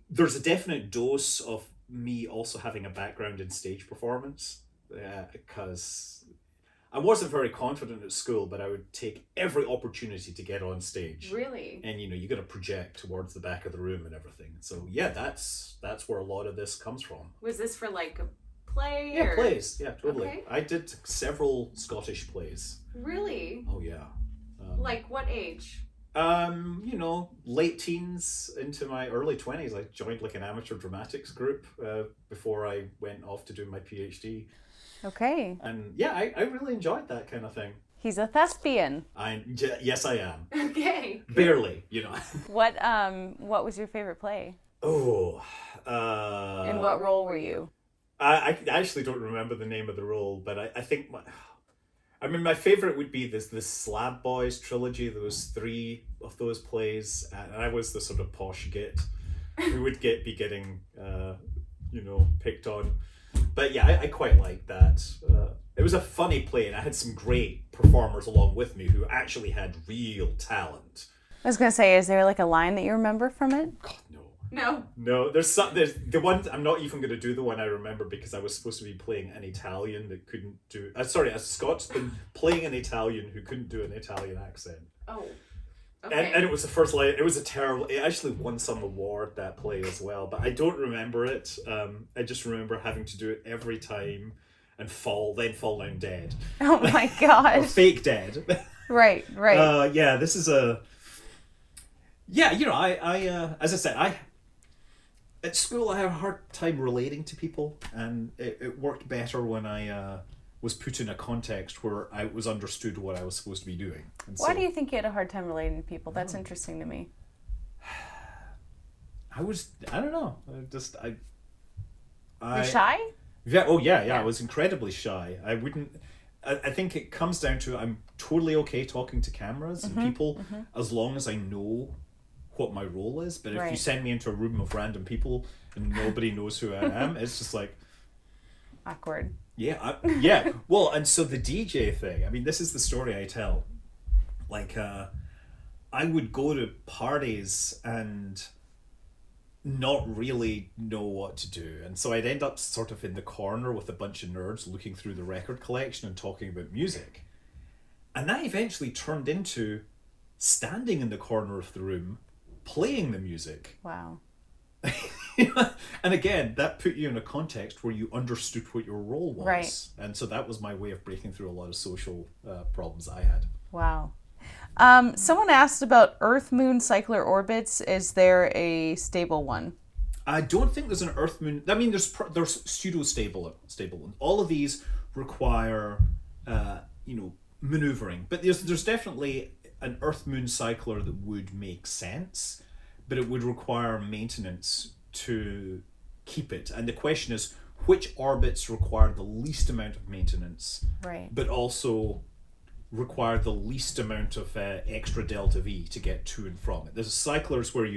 there's a definite dose of me also having a background in stage performance, because I wasn't very confident at school, but I would take every opportunity to get on stage. Really? And, you know, you got to project towards the back of the room and everything. So yeah, that's where a lot of this comes from. Was this for like a play? Yeah, or... plays. Yeah, totally. Okay. I did several Scottish plays. Really? Oh yeah. Like what age? You know, late teens into my early 20s. I joined like an amateur dramatics group before I went off to do my PhD. Okay. And yeah, I really enjoyed that kind of thing. He's a thespian. Yes, I am. Okay. Barely, you know. What was your favorite play? Oh. And what role were you? I actually don't remember the name of the role, but I think my favorite would be this Slab Boys trilogy. There was 3 of those plays, and I was the sort of posh git who would be getting you know, picked on. But yeah, I quite liked that. It was a funny play, and I had some great performers along with me who actually had real talent. I was gonna say, is there like a line that you remember from it? God, no. No. There's the one. I'm not even going to do the one I remember because I was supposed to be playing an Italian that couldn't do. A Scotsman playing an Italian who couldn't do an Italian accent. Oh. Okay. And it was the first line. It was a terrible. It actually won some award, that play as well, but I don't remember it. I just remember having to do it every time and fall down dead. Oh my Or gosh. fake dead. Right. Yeah, this is a. Yeah, you know, I as I said, at school I had a hard time relating to people, and it worked better when I was put in a context where I was understood what I was supposed to be doing. And Why so, do you think you had a hard time relating to people? That's interesting to me. I don't know. You're shy? Yeah. Oh yeah. I was incredibly shy. I think it comes down to I'm totally okay talking to cameras and people as long as I know what my role is. But if you Right. send me into a room of random people and nobody knows who I am, it's just like Awkward. Yeah. Well, and so the DJ thing, I mean, this is the story I tell. Like, I would go to parties and not really know what to do. And so I'd end up sort of in the corner with a bunch of nerds looking through the record collection and talking about music. And that eventually turned into standing in the corner of the room playing the music. Wow. And again, that put you in a context where you understood what your role was. Right. And so that was my way of breaking through a lot of social problems I had. Wow. Someone asked about Earth-Moon cycler orbits. Is there a stable one? I don't think there's an Earth-Moon. I mean, there's pseudo-stable one. All of these require, maneuvering. But there's definitely an Earth-Moon cycler that would make sense, but it would require maintenance to keep it. And the question is, which orbits require the least amount of maintenance, Right. but also require the least amount of extra delta V to get to and from it. There's cyclers where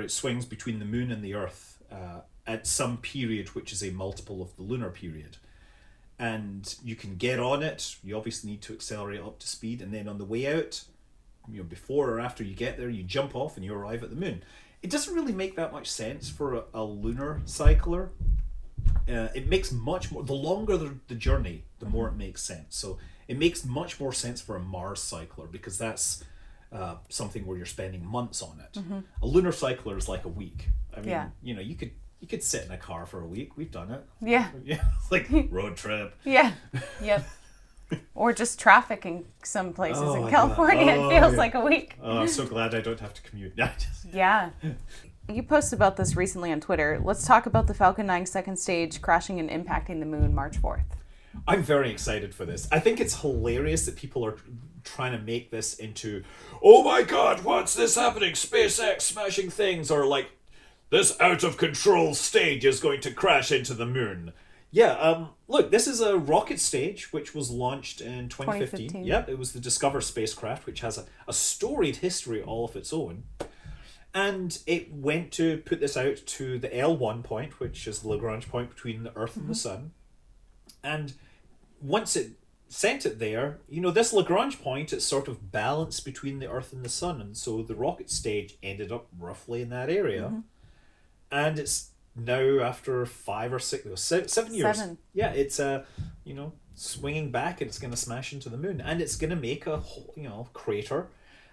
it swings between the moon and the Earth at some period which is a multiple of the lunar period. And you can get on it, you obviously need to accelerate up to speed, and then on the way out, before or after you get there, you jump off and you arrive at the moon. It doesn't really make that much sense for a lunar cycler. It makes much more, the longer the journey, the more it makes sense. So it makes much more sense for a Mars cycler, because that's something where you're spending months on it. A lunar cycler is like a week. I mean, you could sit in a car for a week. We've done it. Yeah. Yeah, it's like road trip. Yeah. Yep. Or just traffic in some places Oh in my California. God. It feels yeah. like a week. Oh, I'm so glad I don't have to commute. Yeah. You posted about this recently on Twitter. Let's talk about the Falcon 9 second stage crashing and impacting the moon March 4th. I'm very excited for this. I think it's hilarious that people are trying to make this into, oh my god, what's this happening? SpaceX smashing things, or like, this out of control stage is going to crash into the moon. Yeah, look, this is a rocket stage which was launched in 2015. Yep, it was the Discover spacecraft, which has a storied history all of its own. And it went to put this out to the L1 point, which is the Lagrange point between the Earth and the Sun. And once it sent it there, this Lagrange point, it's sort of balanced between the Earth and the Sun. And so the rocket stage ended up roughly in that area. And it's now, after 5 or 6, 7 years. 7. Yeah, it's, swinging back, and it's going to smash into the moon. And it's going to make a, crater.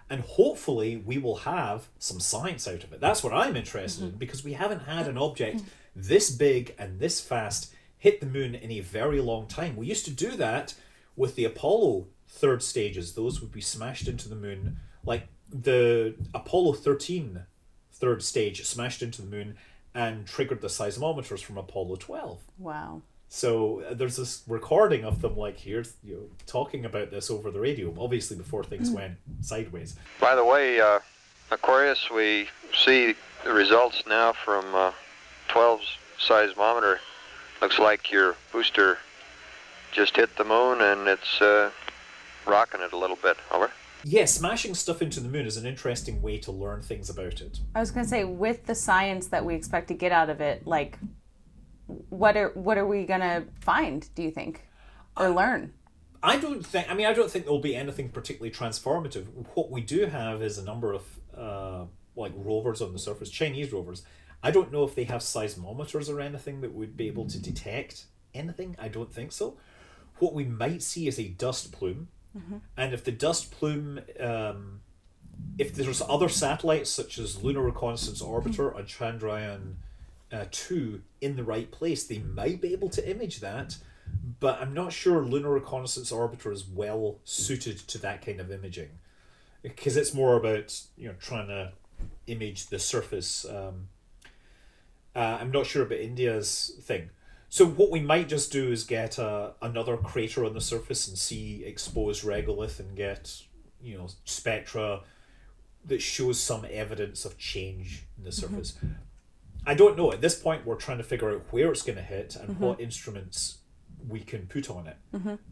And hopefully we will have some science out of it. That's what I'm interested in, because we haven't had an object this big and this fast hit the moon in a very long time. We used to do that with the Apollo third stages. Those would be smashed into the moon. Like the Apollo 13 third stage smashed into the moon and triggered the seismometers from Apollo 12. Wow. So there's this recording of them, like, here's talking about this over the radio, obviously before things went sideways. By the way, Aquarius, we see the results now from 12's seismometer. Looks like your booster just hit the moon, and it's rocking it a little bit. Over. Yeah, smashing stuff into the moon is an interesting way to learn things about it. I was going to say, with the science that we expect to get out of it, like, what are we going to find, do you think? Or learn? I don't think there'll be anything particularly transformative. What we do have is a number of rovers on the surface, Chinese rovers. I don't know if they have seismometers or anything that would be able to detect anything. I don't think so. What we might see is a dust plume. And if the dust plume, if there's other satellites such as Lunar Reconnaissance Orbiter or Chandrayaan 2 in the right place, they might be able to image that. But I'm not sure Lunar Reconnaissance Orbiter is well suited to that kind of imaging, because it's more about trying to image the surface. I'm not sure about India's thing. So what we might just do is get another crater on the surface and see exposed regolith and get spectra that shows some evidence of change in the surface. I don't know. At this point, we're trying to figure out where it's going to hit and what instruments we can put on it.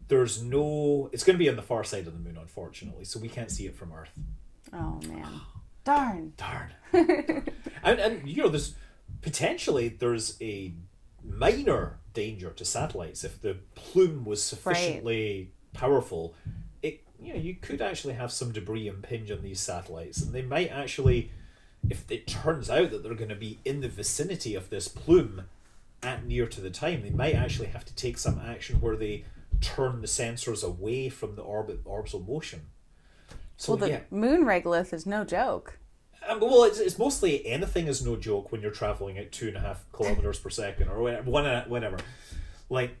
There's no... It's going to be on the far side of the moon, unfortunately, so we can't see it from Earth. Oh, man. Darn. And there's... Potentially, there's a minor danger to satellites. If the plume was sufficiently powerful, you could actually have some debris impinge on these satellites, and they might actually, if it turns out that they're going to be in the vicinity of this plume at near to the time, they might actually have to take some action where they turn the sensors away from the orbital motion. So, well, the moon regolith is no joke. Well, it's mostly anything is no joke when you're traveling at 2.5 kilometers per second or whatever. Like,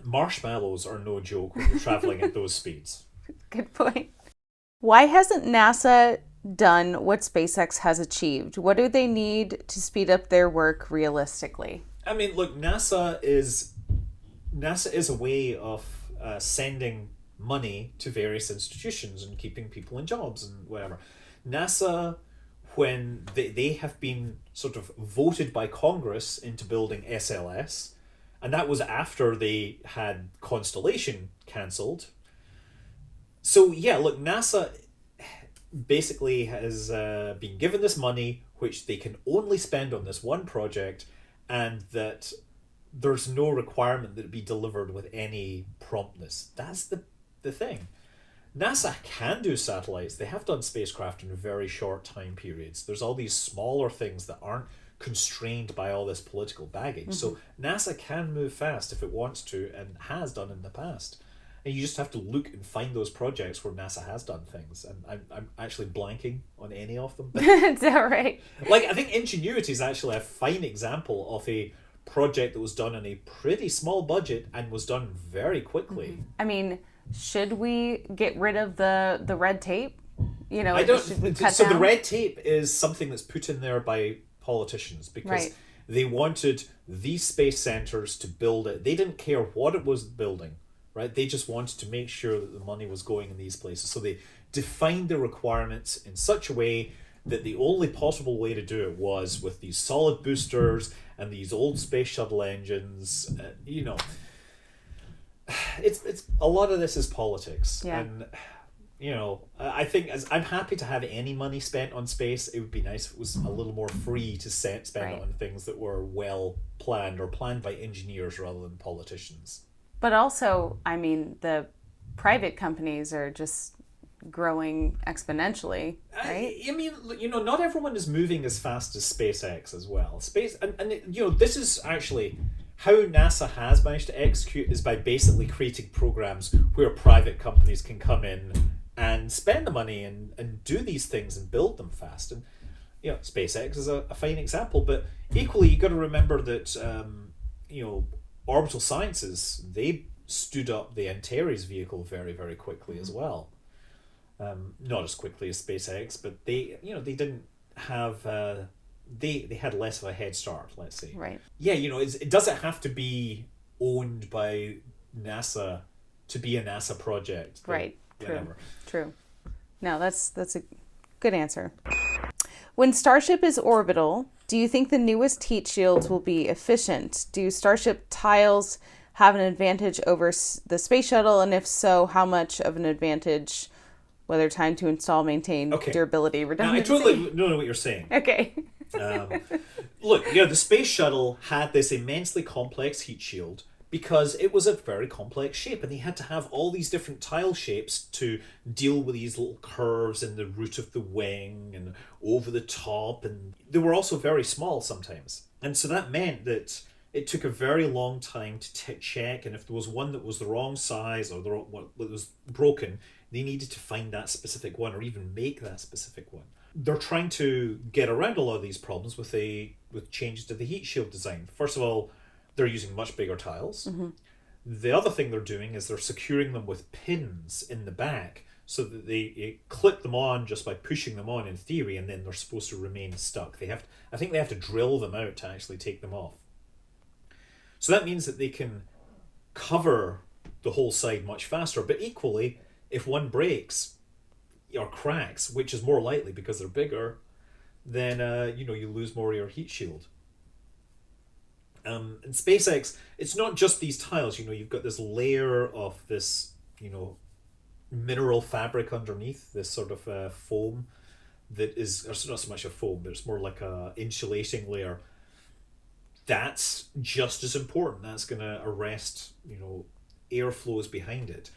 marshmallows are no joke when you're traveling at those speeds. Good point. Why hasn't NASA done what SpaceX has achieved? What do they need to speed up their work realistically? I mean, look, NASA is a way of sending money to various institutions and keeping people in jobs and whatever. NASA, when they have been sort of voted by Congress into building SLS, and that was after they had Constellation cancelled. So yeah, look, NASA basically has been given this money which they can only spend on this one project, and that there's no requirement that it be delivered with any promptness. That's the thing. NASA can do satellites. They have done spacecraft in very short time periods. There's all these smaller things that aren't constrained by all this political baggage. Mm-hmm. So NASA can move fast if it wants to, and has done in the past. And you just have to look and find those projects where NASA has done things. And I'm actually blanking on any of them. Is that right? Like, I think Ingenuity is actually a fine example of a project that was done on a pretty small budget and was done very quickly. Mm-hmm. I mean, should we get rid of the red tape? You know, I don't. So down? The red tape is something that's put in there by politicians because they wanted these space centers to build it. They didn't care what it was building, right? They just wanted to make sure that the money was going in these places. So they defined the requirements in such a way that the only possible way to do it was with these solid boosters and these old space shuttle engines. It's a lot of this is politics. Yeah. And I think I'm happy to have any money spent on space. It would be nice if it was a little more free to spend it on things that were well planned or planned by engineers rather than politicians. But also, I mean, the private companies are just growing exponentially, right? I mean, not everyone is moving as fast as SpaceX as well. This is actually how NASA has managed to execute is by basically creating programs where private companies can come in and spend the money and do these things and build them fast. And SpaceX is a fine example, but equally you got to remember that Orbital Sciences, they stood up the Antares vehicle very, very quickly as well. Not as quickly as SpaceX, but they didn't have they had less of a head start, let's say. Right. Yeah, it doesn't have to be owned by NASA to be a NASA project. Right. Whatever. True. No, that's a good answer. When Starship is orbital, do you think the newest heat shields will be efficient? Do Starship tiles have an advantage over the space shuttle? And if so, how much of an advantage, whether time to install, maintain, durability, redundancy? Now, I totally know what you're saying. Okay. Look, the space shuttle had this immensely complex heat shield because it was a very complex shape, and they had to have all these different tile shapes to deal with these little curves in the root of the wing and over the top, and they were also very small sometimes. And so that meant that it took a very long time to check, and if there was one that was the wrong size or what was broken, they needed to find that specific one or even make that specific one. They're trying to get around a lot of these problems with changes to the heat shield design. First of all, they're using much bigger tiles. Mm-hmm. The other thing they're doing is they're securing them with pins in the back so that they clip them on just by pushing them on in theory, and then they're supposed to remain stuck. I think they have to drill them out to actually take them off. So that means that they can cover the whole side much faster, but equally, if one breaks or cracks, which is more likely because they're bigger, then you lose more of your heat shield. In SpaceX, it's not just these tiles. You've got this layer of this mineral fabric underneath, this sort of foam that is, or not so much a foam, but it's more like a insulating layer that's just as important. That's going to arrest, airflows behind it.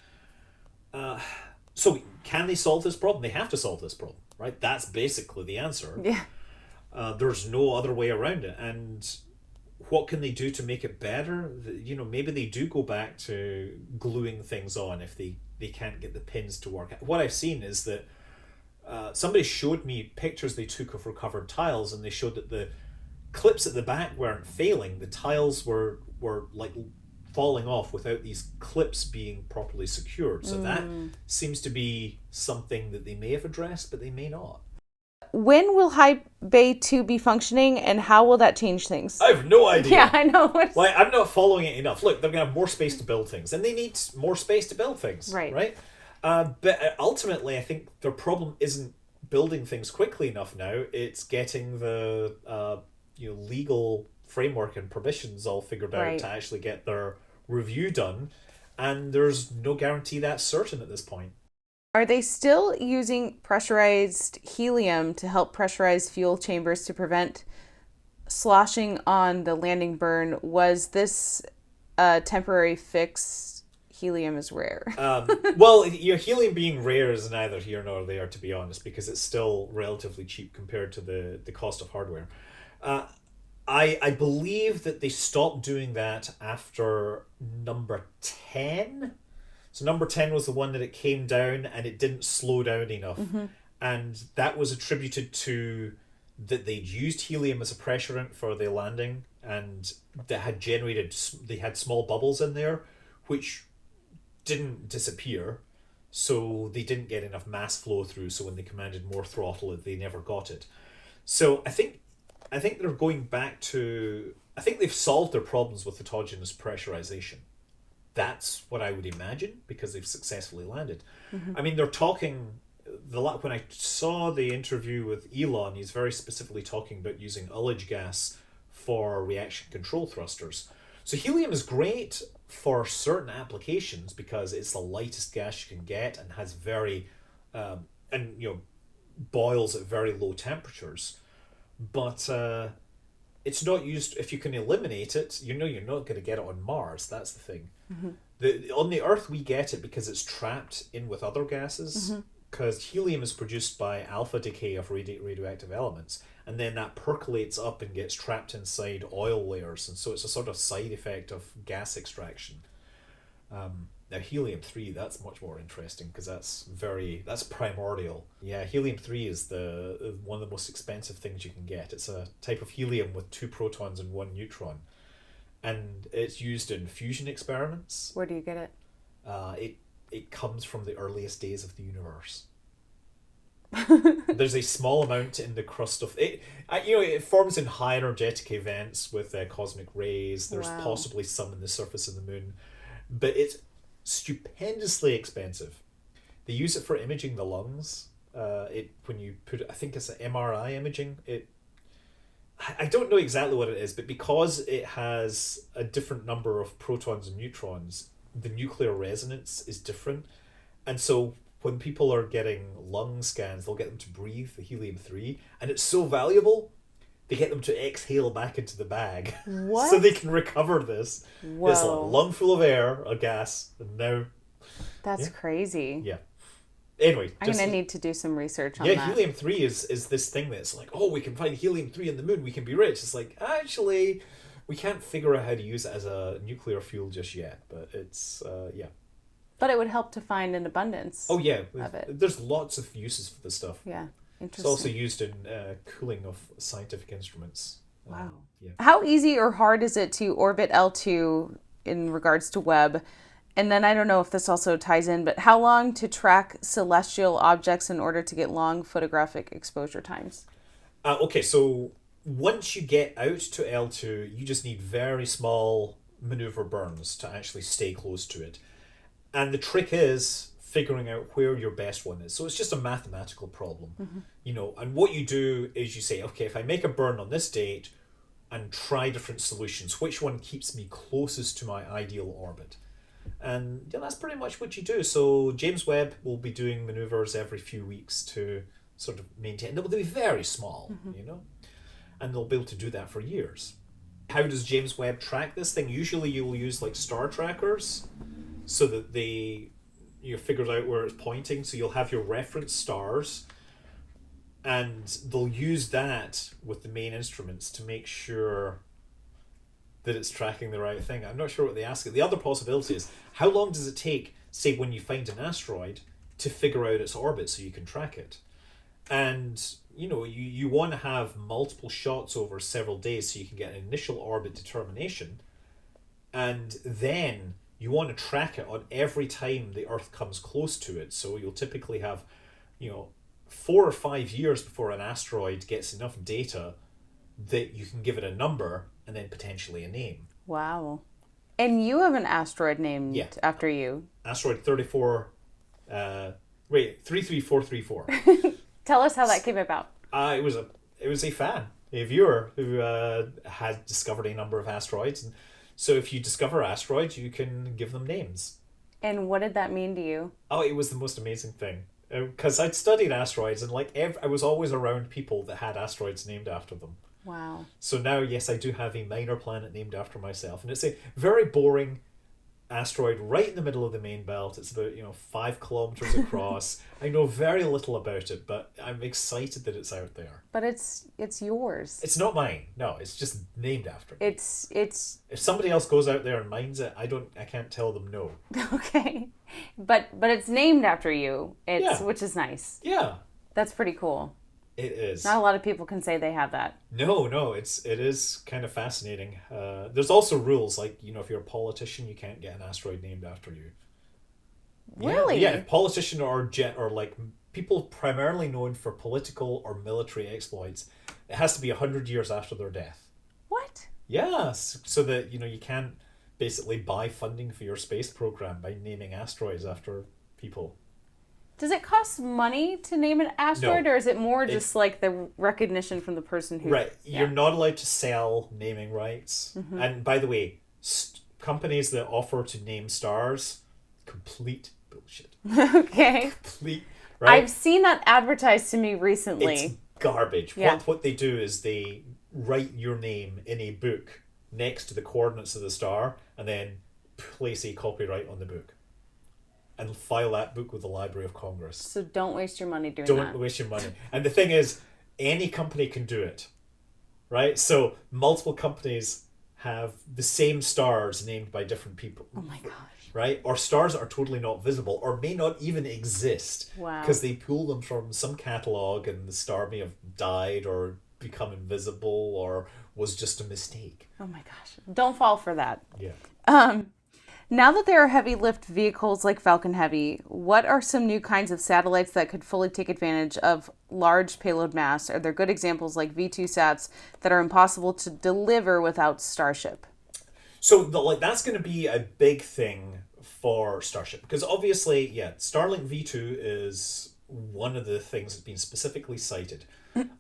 So can they solve this problem? They have to solve this problem, right? That's basically the answer. Yeah. There's no other way around it. And what can they do to make it better? Maybe they do go back to gluing things on if they can't get the pins to work. What I've seen is that somebody showed me pictures they took of recovered tiles, and they showed that the clips at the back weren't failing. The tiles were like falling off without these clips being properly secured. So that seems to be something that they may have addressed, but they may not. When will High Bay 2 be functioning, and how will that change things? I have no idea. Yeah, I know. Like, I'm not following it enough. Look, they're going to have more space to build things, and they need more space to build things. Right. But ultimately, I think their problem isn't building things quickly enough now. It's getting the legal framework and permissions all figured out to actually get their review done, and there's no guarantee that's certain at this point. Are they still using pressurized helium to help pressurize fuel chambers to prevent sloshing on the landing burn? Was this a temporary fix? Helium is rare. Well, helium being rare is neither here nor there, to be honest, because it's still relatively cheap compared to the cost of hardware. I believe that they stopped doing that after number 10. So number 10 was the one that it came down and it didn't slow down enough. Mm-hmm. And that was attributed to that they'd used helium as a pressurant for the landing, and they had small bubbles in there, which didn't disappear. So they didn't get enough mass flow through. So when they commanded more throttle, they never got it. So I think they're going back to... I think they've solved their problems with autogenous pressurization. That's what I would imagine, because they've successfully landed. Mm-hmm. I mean, they're talking... When I saw the interview with Elon, he's very specifically talking about using ullage gas for reaction control thrusters. So helium is great for certain applications because it's the lightest gas you can get and has boils at very low temperatures. But it's not used... If you can eliminate it, you're not going to get it on Mars. That's the thing. Mm-hmm. On the Earth, we get it because it's trapped in with other gases. Because helium is produced by alpha decay of radioactive elements, and then that percolates up and gets trapped inside oil layers, and so it's a sort of side effect of gas extraction. Now helium-3, that's much more interesting because that's primordial. Yeah, helium-3 is one of the most expensive things you can get. It's a type of helium with 2 protons and 1 neutron, and it's used in fusion experiments. Where do you get it? It comes from the earliest days of the universe. There's a small amount in the crust of it. It forms in high energetic events with cosmic rays. There's possibly some in the surface of the moon, but it's stupendously expensive. They use it for imaging the lungs. When you put it, I think it's an MRI imaging. I don't know exactly what it is, but because it has a different number of protons and neutrons, the nuclear resonance is different. And so when people are getting lung scans, they'll get them to breathe the helium-3, and it's so valuable, they get them to exhale back into the bag. What? So they can recover this. Whoa. It's a lung full of air, a gas, and now... That's crazy. Yeah. Anyway. I'm going to need to do some research on that. Yeah, helium-3 is this thing that's like, we can find helium-3 in the moon, we can be rich. It's like, actually... We can't figure out how to use it as a nuclear fuel just yet, but it's, But it would help to find an abundance of it. There's lots of uses for this stuff. Yeah, interesting. It's also used in cooling of scientific instruments. Wow. Yeah. How easy or hard is it to orbit L2 in regards to Webb? And then I don't know if this also ties in, but how long to track celestial objects in order to get long photographic exposure times? Okay, so... Once you get out to L2, you just need very small maneuver burns to actually stay close to it. And the trick is figuring out where your best one is. So it's just a mathematical problem. Mm-hmm. And what you do is you say, okay, if I make a burn on this date and try different solutions, which one keeps me closest to my ideal orbit? And that's pretty much what you do. So James Webb will be doing maneuvers every few weeks to sort of maintain. They'll be very small, and they'll be able to do that for years. How does James Webb track this thing? Usually you'll use like star trackers so that you figure out where it's pointing. So you'll have your reference stars, and they'll use that with the main instruments to make sure that it's tracking the right thing. I'm not sure what they ask it. The other possibility is, how long does it take, say when you find an asteroid, to figure out its orbit so you can track it? And you want to have multiple shots over several days so you can get an initial orbit determination, and then you want to track it on every time the Earth comes close to it. So you'll typically have 4 or 5 years before an asteroid gets enough data that you can give it a number and then potentially a name. Wow. And you have an asteroid named after you. Asteroid 33434. Tell us how that came about. It was a fan, a viewer who had discovered a number of asteroids. And so if you discover asteroids, you can give them names. And what did that mean to you? Oh, it was the most amazing thing. Because I'd studied asteroids, and I was always around people that had asteroids named after them. Wow. So now, yes, I do have a minor planet named after myself. And it's a very boring asteroid right in the middle of the main belt. It's about 5 kilometers across. I know very little about it, but I'm excited that it's out there. But it's yours. It's not mine. No, it's just named after me. It's If somebody else goes out there and mines it, I can't tell them no. okay. But it's named after you. Yeah. Which is nice. Yeah. That's pretty cool. It is. Not a lot of people can say they have that. No, it is kind of fascinating. There's also rules, like, if you're a politician, you can't get an asteroid named after you. Really? Yeah, politician or like people primarily known for political or military exploits, it has to be 100 years after their death. What? Yes, so that you can't basically buy funding for your space program by naming asteroids after people. Does it cost money to name an asteroid, No. or is it more just like the recognition from the person who... Right. Yeah. You're not allowed to sell naming rights. Mm-hmm. And by the way, companies that offer to name stars, complete bullshit. Okay. Complete, right? I've seen that advertised to me recently. It's garbage. Yeah. What they do is they write your name in a book next to the coordinates of the star and then place a copyright on the book. And file that book with the Library of Congress. So don't waste your money doing that. Don't waste your money. And the thing is, any company can do it, right? So multiple companies have the same stars named by different people. Oh my gosh. Right? Or stars that are totally not visible or may not even exist. Wow. Because they pull them from some catalogue and the star may have died or become invisible or was just a mistake. Oh my gosh. Don't fall for that. Yeah. Now that there are heavy lift vehicles like Falcon Heavy, what are some new kinds of satellites that could fully take advantage of large payload mass? Are there good examples like V2 sats that are impossible to deliver without Starship? So that's going to be a big thing for Starship because obviously, Starlink V2 is one of the things that's been specifically cited.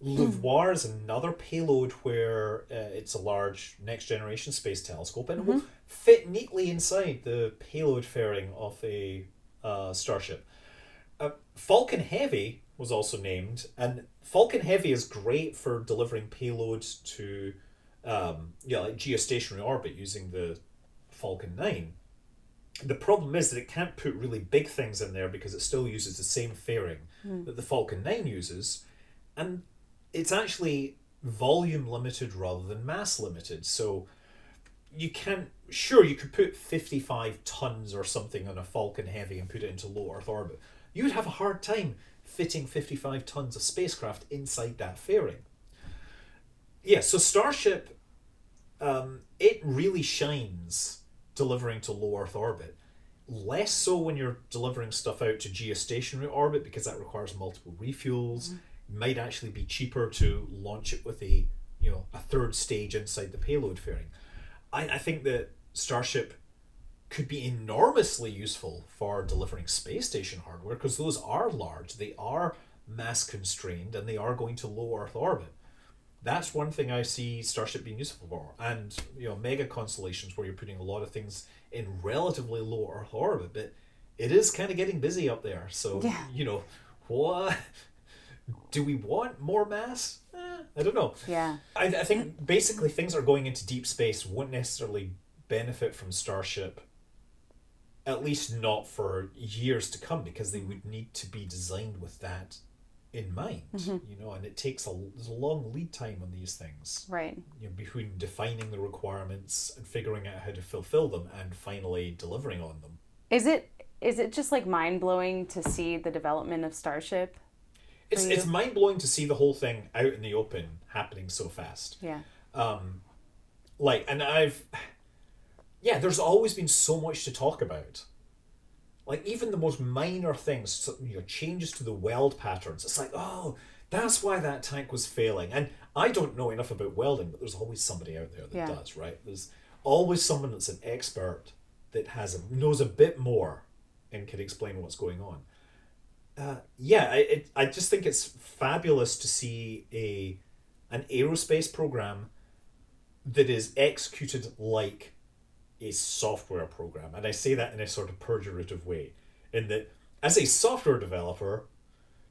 Le Voir is another payload where it's a large next generation space telescope and it will fit neatly inside the payload fairing of a Starship. Falcon Heavy was also named, and Falcon Heavy is great for delivering payloads to like geostationary orbit using the Falcon 9. The problem is that it can't put really big things in there because it still uses the same fairing that the Falcon 9 uses. And it's actually volume limited rather than mass limited. So you could put 55 tons or something on a Falcon Heavy and put it into low Earth orbit. You would have a hard time fitting 55 tons of spacecraft inside that fairing. Yeah, so Starship, it really shines delivering to low Earth orbit. Less so when you're delivering stuff out to geostationary orbit because that requires multiple refuels. It might actually be cheaper to launch it with a third stage inside the payload fairing. I think that Starship could be enormously useful for delivering space station hardware because those are large, they are mass constrained, and they are going to low Earth orbit. That's one thing I see Starship being useful for. And mega constellations where you're putting a lot of things in relatively low Earth orbit, but it is kind of getting busy up there. So what Do we want more mass? I don't know. Yeah. I think basically things that are going into deep space won't necessarily benefit from Starship, at least not for years to come, because they would need to be designed with that in mind, you know, and it takes there's a long lead time on these things. Right. You know, between defining the requirements and figuring out how to fulfill them and finally delivering on them. Is it just like mind-blowing to see the development of Starship? It's mind-blowing to see the whole thing out in the open happening so fast. Yeah. There's always been so much to talk about. Like, even the most minor things, you know, changes to the weld patterns. It's like, oh, that's why that tank was failing. And I don't know enough about welding, but there's always somebody out there that does, right? There's always someone that's an expert that knows a bit more and can explain what's going on. I just think it's fabulous to see an aerospace program that is executed like a software program. And I say that in a sort of pejorative way, in that as a software developer,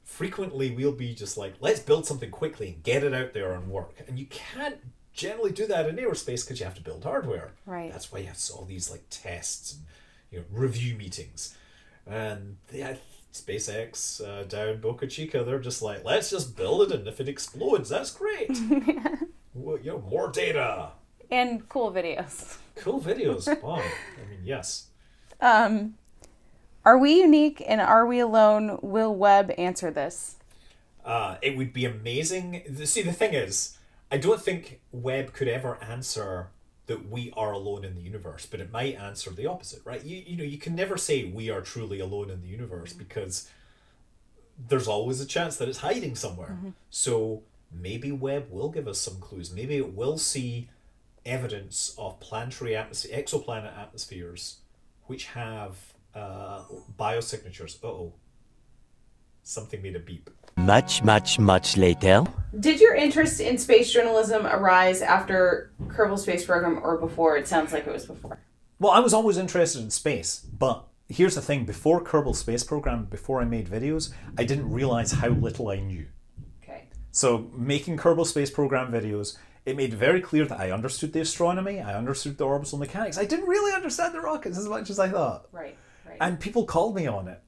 frequently we'll be just like, let's build something quickly and get it out there and work. And you can't generally do that in aerospace because you have to build hardware. Right. That's why you have all these like tests and, you know, review meetings. And SpaceX down Boca Chica, they're just like, let's just build it, and if it explodes, that's great. Well, you know, more data. And cool videos. Cool videos. Wow. I mean, yes. Are we unique and are we alone? Will Webb answer this? It would be amazing. See, the thing is, I don't think Webb could ever answer that we are alone in the universe, but it might answer the opposite, right? You know, you can never say we are truly alone in the universe because there's always a chance that it's hiding somewhere. So maybe Webb will give us some clues. Maybe it will see evidence of planetary atmosphere, exoplanet atmospheres, which have biosignatures. Something made a beep. Much, much, much later. Did your interest in space journalism arise after Kerbal Space Program or before? It sounds like it was before. Well, I was always interested in space, but here's the thing. Before Kerbal Space Program, before I made videos, I didn't realize how little I knew. Okay. So making Kerbal Space Program videos, it made very clear that I understood the astronomy, I understood the orbital mechanics. I didn't really understand the rockets as much as I thought. Right. And people called me on it.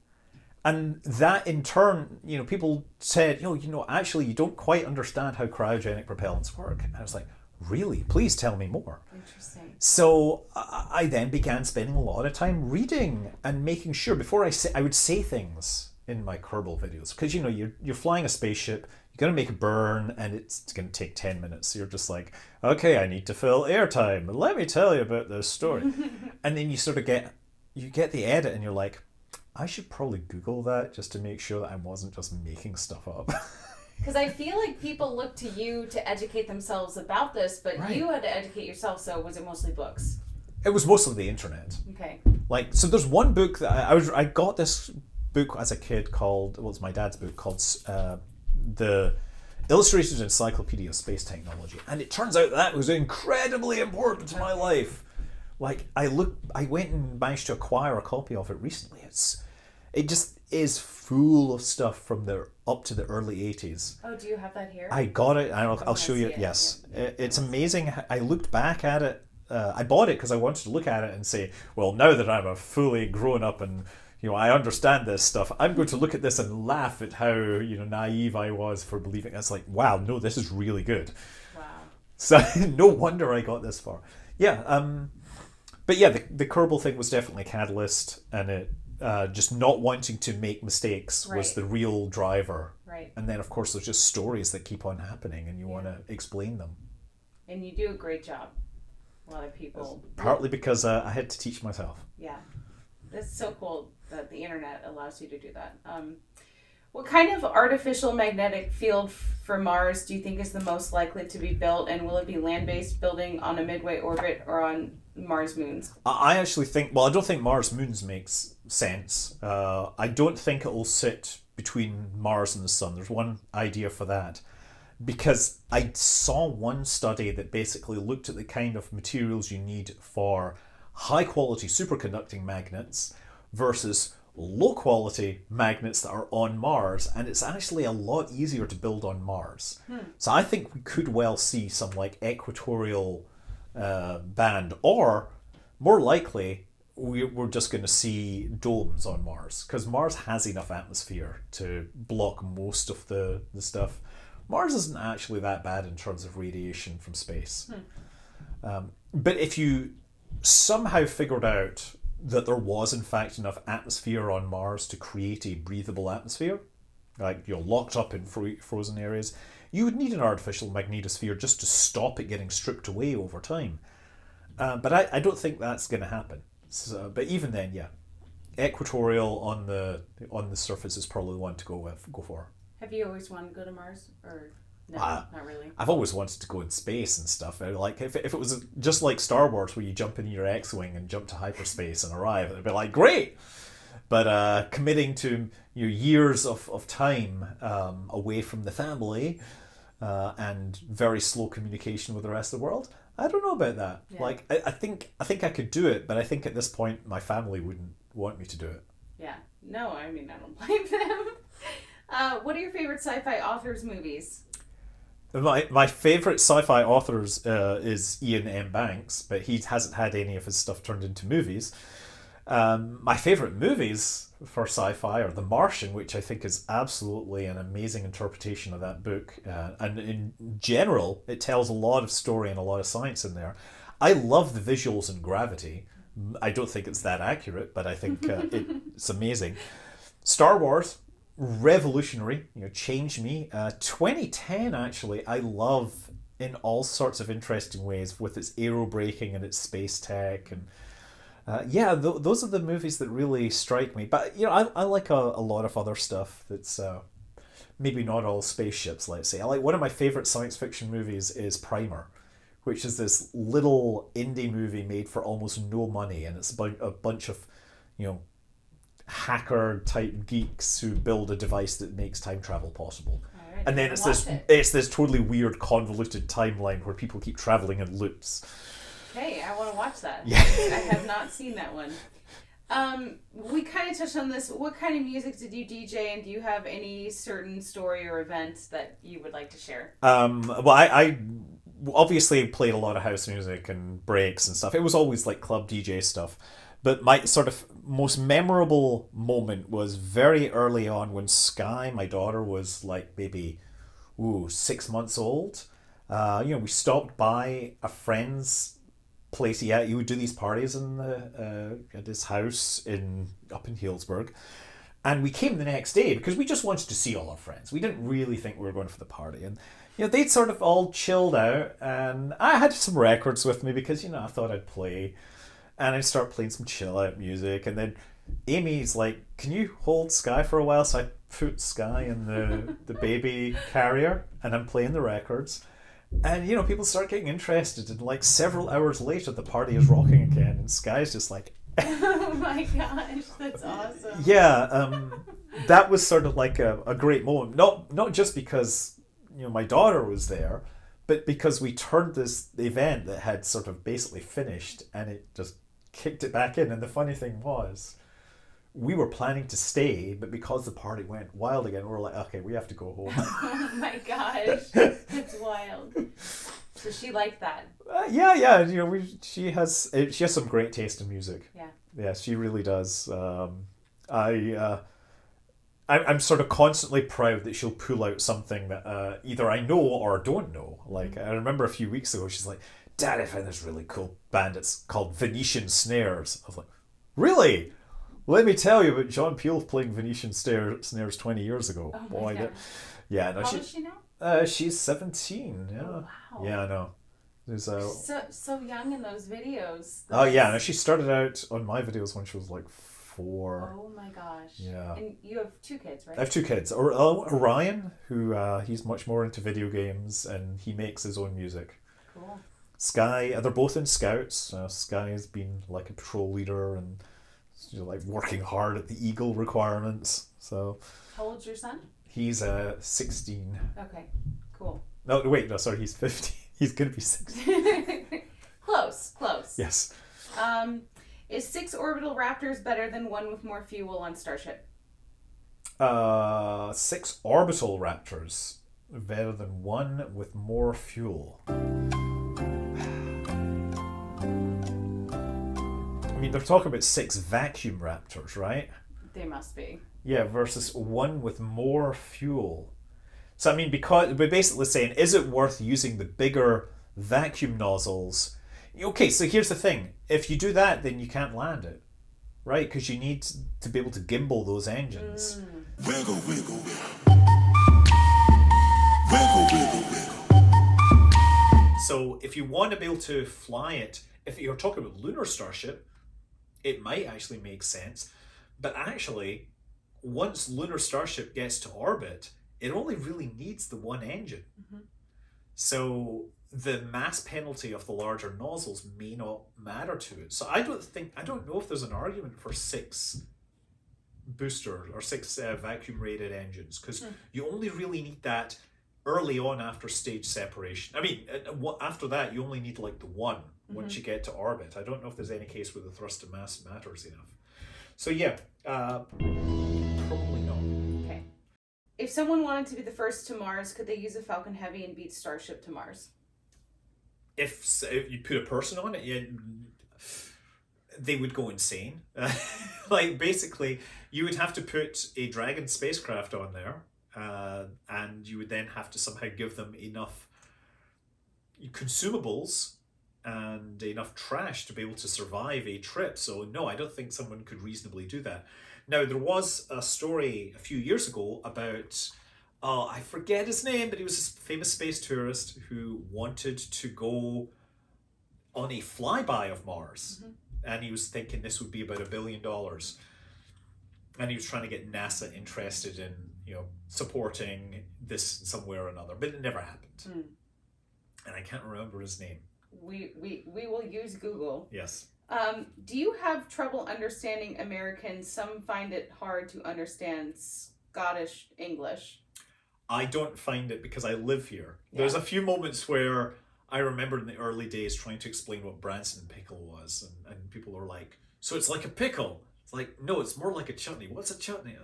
And that in turn, you know, people said, actually you don't quite understand how cryogenic propellants work. And I was like, really? Please tell me more. Interesting. So I then began spending a lot of time reading and making sure before I would say things in my Kerbal videos. Because, you know, you're flying a spaceship, you're going to make a burn, and it's going to take 10 minutes. So you're just like, okay, I need to fill airtime. Let me tell you about this story. And then you sort of get the edit and you're like, I should probably Google that just to make sure that I wasn't just making stuff up. Because I feel like people look to you to educate themselves about this, but Right. you had to educate yourself, so was it mostly books? It was mostly the internet. Okay. Like, so there's one book that I got this book as a kid called, well, it's my dad's book called The Illustrated Encyclopedia of Space Technology. And it turns out that was incredibly important to my life. Like, I went and managed to acquire a copy of it recently. It just is full of stuff from up to the early 80s. Oh, do you have that here? I got it, and I'll show you. Yes, it's amazing. I looked back at it. I bought it because I wanted to look at it and say, well, now that I'm a fully grown up and, you know, I understand this stuff, I'm going to look at this and laugh at how, you know, naive I was for believing. It's like, wow, no, this is really good. Wow. So no wonder I got this far. Yeah. But yeah, the Kerbal thing was definitely a catalyst, and it just not wanting to make mistakes was the real driver. Right. And then, of course, there's just stories that keep on happening, and you want to explain them. And you do a great job. A lot of people. Partly because I had to teach myself. Yeah. That's so cool that the internet allows you to do that. What kind of artificial magnetic field for Mars do you think is the most likely to be built, and will it be land-based, building on a midway orbit, or on Mars moons? I actually think, well, I don't think Mars moons makes sense. I don't think it will sit between Mars and the Sun. There's one idea for that. Because I saw one study that basically looked at the kind of materials you need for high-quality superconducting magnets versus low quality magnets that are on Mars, and it's actually a lot easier to build on Mars. So I think we could well see some like equatorial band, or more likely we're just going to see domes on Mars, because Mars has enough atmosphere to block most of the stuff. Mars isn't actually that bad in terms of radiation from space. But if you somehow figured out that there was in fact enough atmosphere on Mars to create a breathable atmosphere, like you're locked up in frozen areas, you would need an artificial magnetosphere just to stop it getting stripped away over time. But I don't think that's going to happen. So, but even then, yeah, equatorial on the surface is probably the one to go for. Have you always wanted to go to Mars, or no, not really? I've always wanted to go in space and stuff. Like if it was just like Star Wars, where you jump in your X-wing and jump to hyperspace and arrive, it'd be like great. But committing to years of time away from the family and very slow communication with the rest of the world, I don't know about that. Yeah. Like I think I could do it, but I think at this point my family wouldn't want me to do it. Yeah. No, I mean, I don't blame them. What are your favorite sci-fi authors' movies? My favorite sci-fi authors is Ian M. Banks, but he hasn't had any of his stuff turned into movies. My favorite movies for sci-fi are The Martian, which I think is absolutely an amazing interpretation of that book. And in general, it tells a lot of story and a lot of science in there. I love the visuals in Gravity. I don't think it's that accurate, but I think it's amazing. Star Wars, revolutionary, changed me. 2010, actually, I love in all sorts of interesting ways with its aerobraking and its space tech. And those are the movies that really strike me. But, I like a lot of other stuff that's maybe not all spaceships, let's say. One of my favorite science fiction movies is Primer, which is this little indie movie made for almost no money, and it's about a bunch of, hacker type geeks who build a device that makes time travel possible. Right, and then it's this totally weird convoluted timeline where people keep traveling in loops. Hey, I want to watch that. Yeah. I have not seen that one. We kind of touched on this. What kind of music did you DJ, and do you have any certain story or events that you would like to share? Well, I obviously played a lot of house music and breaks and stuff. It was always like club DJ stuff. But my sort of most memorable moment was very early on when Sky, my daughter, was like maybe 6 months old. We stopped by a friend's place. Yeah, he would do these parties in at his house up in Healdsburg. And we came the next day because we just wanted to see all our friends. We didn't really think we were going for the party. And they'd sort of all chilled out, and I had some records with me because I thought I'd play. And I start playing some chill out music, and then Amy's like, "Can you hold Sky for a while?" So I put Sky in the baby carrier, and I'm playing the records. And people start getting interested, and like several hours later the party is rocking again, and Sky's just like oh my gosh, that's awesome. Yeah, that was sort of like a great moment. Not just because my daughter was there, but because we turned this event that had sort of basically finished, and it just kicked it back in. And the funny thing was, we were planning to stay, but because the party went wild again, we were like, okay, we have to go home. Oh my gosh, that's wild. So she liked that. Yeah. She has some great taste in music. Yeah, she really does. I'm sort of constantly proud that she'll pull out something that either I know or don't know. Like, I remember a few weeks ago, she's like, "Dad, I found this really cool band. It's called Venetian Snares." I was like, "Really? Let me tell you about John Peel playing Venetian Snares 20 years ago." Oh Boy, my God. Yeah, no, How old is she now? She's 17. Yeah. Oh, wow. Yeah, I know. There's so young in those videos. Oh yeah, no, she started out on my videos when she was like 4. Oh my gosh. Yeah. And you have 2 kids, right? I have 2 kids. Orion, who he's much more into video games, and he makes his own music. Cool. Sky, they're both in Scouts. Sky has been like a patrol leader and like working hard at the Eagle requirements. So. How old's your son? He's 16. Okay, cool. No, wait, no, sorry, he's 15. He's gonna be 16. Close. Yes. Is 6 orbital Raptors better than one with more fuel on Starship? 6 orbital Raptors better than one with more fuel. I mean, they're talking about 6 vacuum Raptors, right? They must be. Yeah, versus one with more fuel. So, I mean, because we're basically saying, is it worth using the bigger vacuum nozzles? Okay, so here's the thing. If you do that, then you can't land it, right? Because you need to be able to gimbal those engines. Wiggle, wiggle, wiggle. Wiggle, wiggle, wiggle. So if you want to be able to fly it, if you're talking about lunar Starship, it might actually make sense. But actually, once lunar Starship gets to orbit, it only really needs the one engine. So the mass penalty of the larger nozzles may not matter to it. So I don't know if there's an argument for 6 boosters or 6 vacuum rated engines, because you only really need that early on after stage separation. I mean, after that you only need like the one once you get to orbit. I don't know if there's any case where the thrust to mass matters enough. So yeah, probably not. Okay. If someone wanted to be the first to Mars, could they use a Falcon Heavy and beat Starship to Mars? If you put a person on it, they would go insane. Like, basically, you would have to put a Dragon spacecraft on there, and you would then have to somehow give them enough consumables and enough trash to be able to survive a trip. So no, I don't think someone could reasonably do that. Now, there was a story a few years ago about, I forget his name, but he was a famous space tourist who wanted to go on a flyby of Mars. And he was thinking this would be about $1 billion. And he was trying to get NASA interested in, supporting this in some way or another. But it never happened. And I can't remember his name. We will use Google. Yes. Do you have trouble understanding Americans? Some find it hard to understand Scottish English. I don't find it because I live here. Yeah. There's a few moments where I remember in the early days trying to explain what Branston pickle was, and people are like, so it's like a pickle. It's like, no, it's more like a chutney. What's a chutney?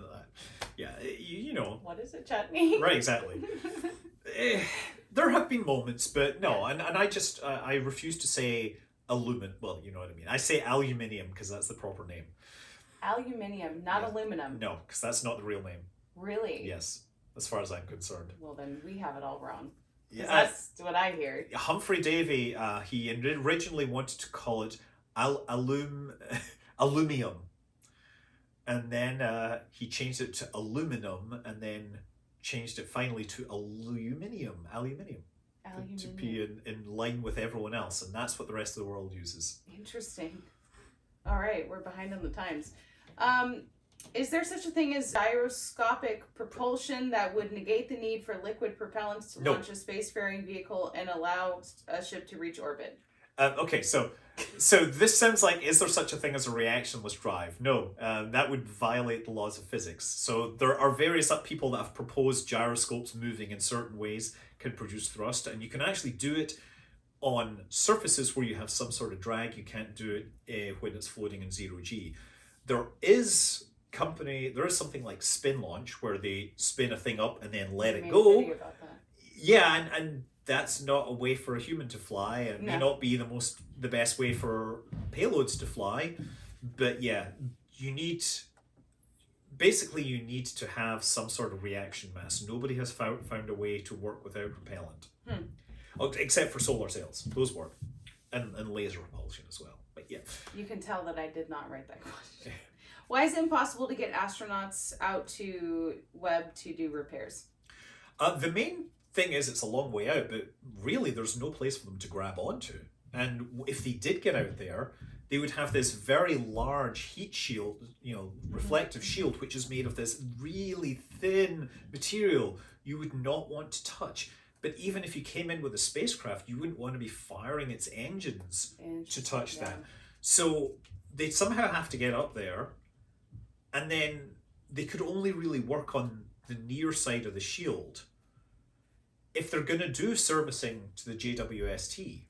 Yeah, you know. What is a chutney? Right, exactly. There have been moments, but no, and I just, I refuse to say aluminum. Well, you know what I mean. I say aluminium because that's the proper name. Aluminium, not aluminum. No, because that's not the real name. Really? Yes, as far as I'm concerned. Well, then we have it all wrong. Yeah, that's what I hear. Humphrey Davy, he originally wanted to call it alumium, and then he changed it to aluminum, and then changed it finally to aluminium, to be in line with everyone else, and that's what the rest of the world uses. Interesting. All right, we're behind on the times. Is there such a thing as gyroscopic propulsion that would negate the need for liquid propellants to launch a spacefaring vehicle and allow a ship to reach orbit? Okay, so this sounds like, is there such a thing as a reactionless drive? No, that would violate the laws of physics. So there are various people that have proposed gyroscopes moving in certain ways can produce thrust, and you can actually do it on surfaces where you have some sort of drag. You can't do it when it's floating in 0G. There is something like spin launch where they spin a thing up and then let it go. About that. Yeah, and that's not a way for a human to fly, and may not be the best way for payloads to fly. But yeah, you need to have some sort of reaction mass. Nobody has found a way to work without propellant. Except for solar sails. Those work. And laser repulsion as well. But yeah. You can tell that I did not write that question. Why is it impossible to get astronauts out to Webb to do repairs? The main thing is it's a long way out, but really there's no place for them to grab onto. And if they did get out there, they would have this very large heat shield, reflective shield, which is made of this really thin material you would not want to touch. But even if you came in with a spacecraft, you wouldn't want to be firing its engines to touch that. So they'd somehow have to get up there, and then they could only really work on the near side of the shield. If they're going to do servicing to the JWST,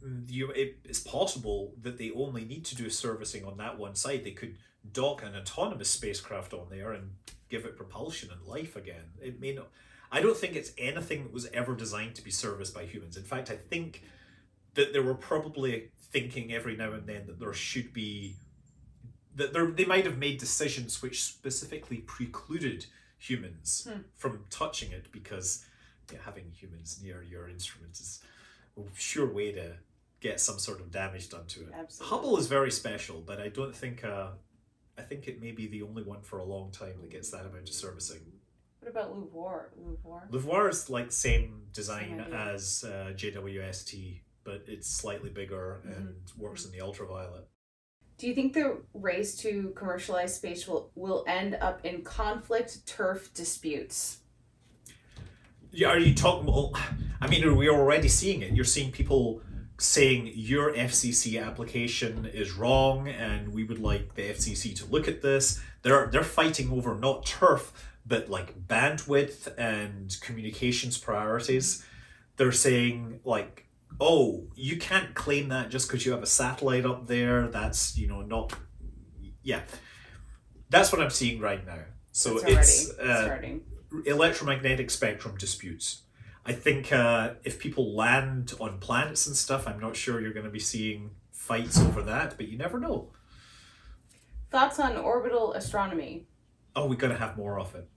it's possible that they only need to do servicing on that one side. They could dock an autonomous spacecraft on there and give it propulsion and life again. It may not. I don't think it's anything that was ever designed to be serviced by humans. In fact, I think that they were probably thinking every now and then that there should be they might have made decisions which specifically precluded humans from touching it, because having humans near your instrument is a sure way to get some sort of damage done to it. Absolutely. Hubble is very special, but I don't think I think it may be the only one for a long time that gets that amount of servicing. What about Louvois? Louvois is like same design Same idea. as JWST, but it's slightly bigger and works in the ultraviolet. Do you think the race to commercialize space will end up in conflict turf disputes? Yeah, are you talking about? I mean, we're already seeing it. You're seeing people saying your FCC application is wrong, and we would like the FCC to look at this. They're fighting over not turf, but like bandwidth and communications priorities. They're saying like, oh, you can't claim that just because you have a satellite up there. That's not. Yeah, that's what I'm seeing right now. So it's starting. Electromagnetic spectrum disputes. I think if people land on planets and stuff, I'm not sure you're going to be seeing fights over that, but you never know. Thoughts on orbital astronomy? Oh, we got to have more of it.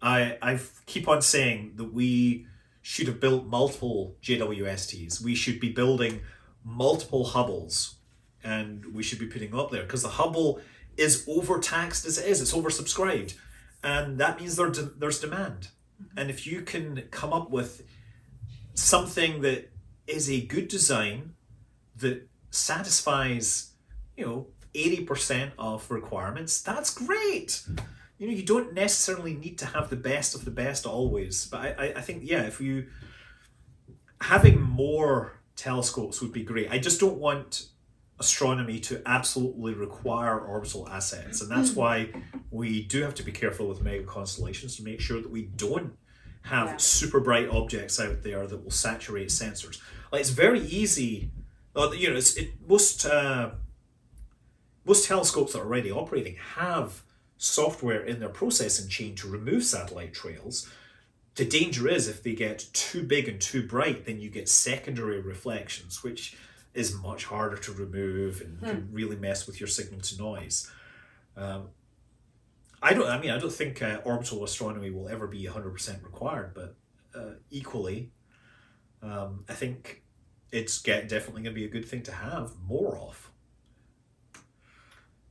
I keep on saying that we should have built multiple JWSTs. We should be building multiple Hubbles, and we should be putting them up there, because the Hubble is overtaxed as it is. It's oversubscribed, and that means there's demand. And if you can come up with something that is a good design that satisfies, 80% of requirements, that's great. You don't necessarily need to have the best of the best always. But I think, if you having more telescopes would be great. I just don't want astronomy to absolutely require orbital assets, and that's why we do have to be careful with mega constellations to make sure that we don't have super bright objects out there that will saturate sensors. Like, it's very easy. Most telescopes that are already operating have software in their processing chain to remove satellite trails. The danger is if they get too big and too bright, then you get secondary reflections, which is much harder to remove and can really mess with your signal to noise. I don't think orbital astronomy will ever be 100% required, but equally, I think it's definitely going to be a good thing to have more of.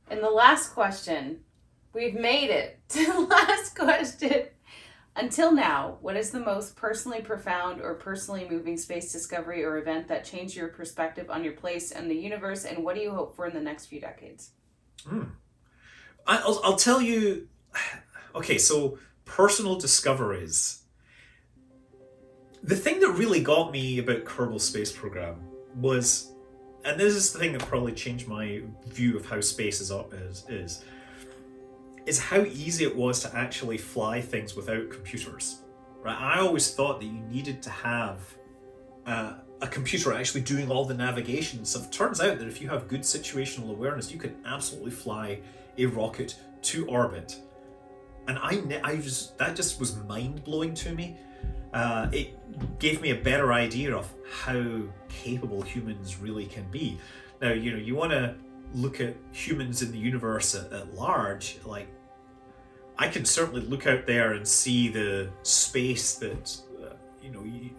And the last question, we've made it to the last question. Until now, what is the most personally profound or personally moving space discovery or event that changed your perspective on your place in the universe, and what do you hope for in the next few decades? I'll tell you. Okay, so personal discoveries. The thing that really got me about Kerbal Space Program was, and this is the thing that probably changed my view of how space is how easy it was to actually fly things without computers. Right? I always thought that you needed to have a computer actually doing all the navigation. So it turns out that if you have good situational awareness, you can absolutely fly a rocket to orbit. And that just was mind-blowing to me. It gave me a better idea of how capable humans really can be. Now, you want to look at humans in the universe at large. Like, I can certainly look out there and see the space that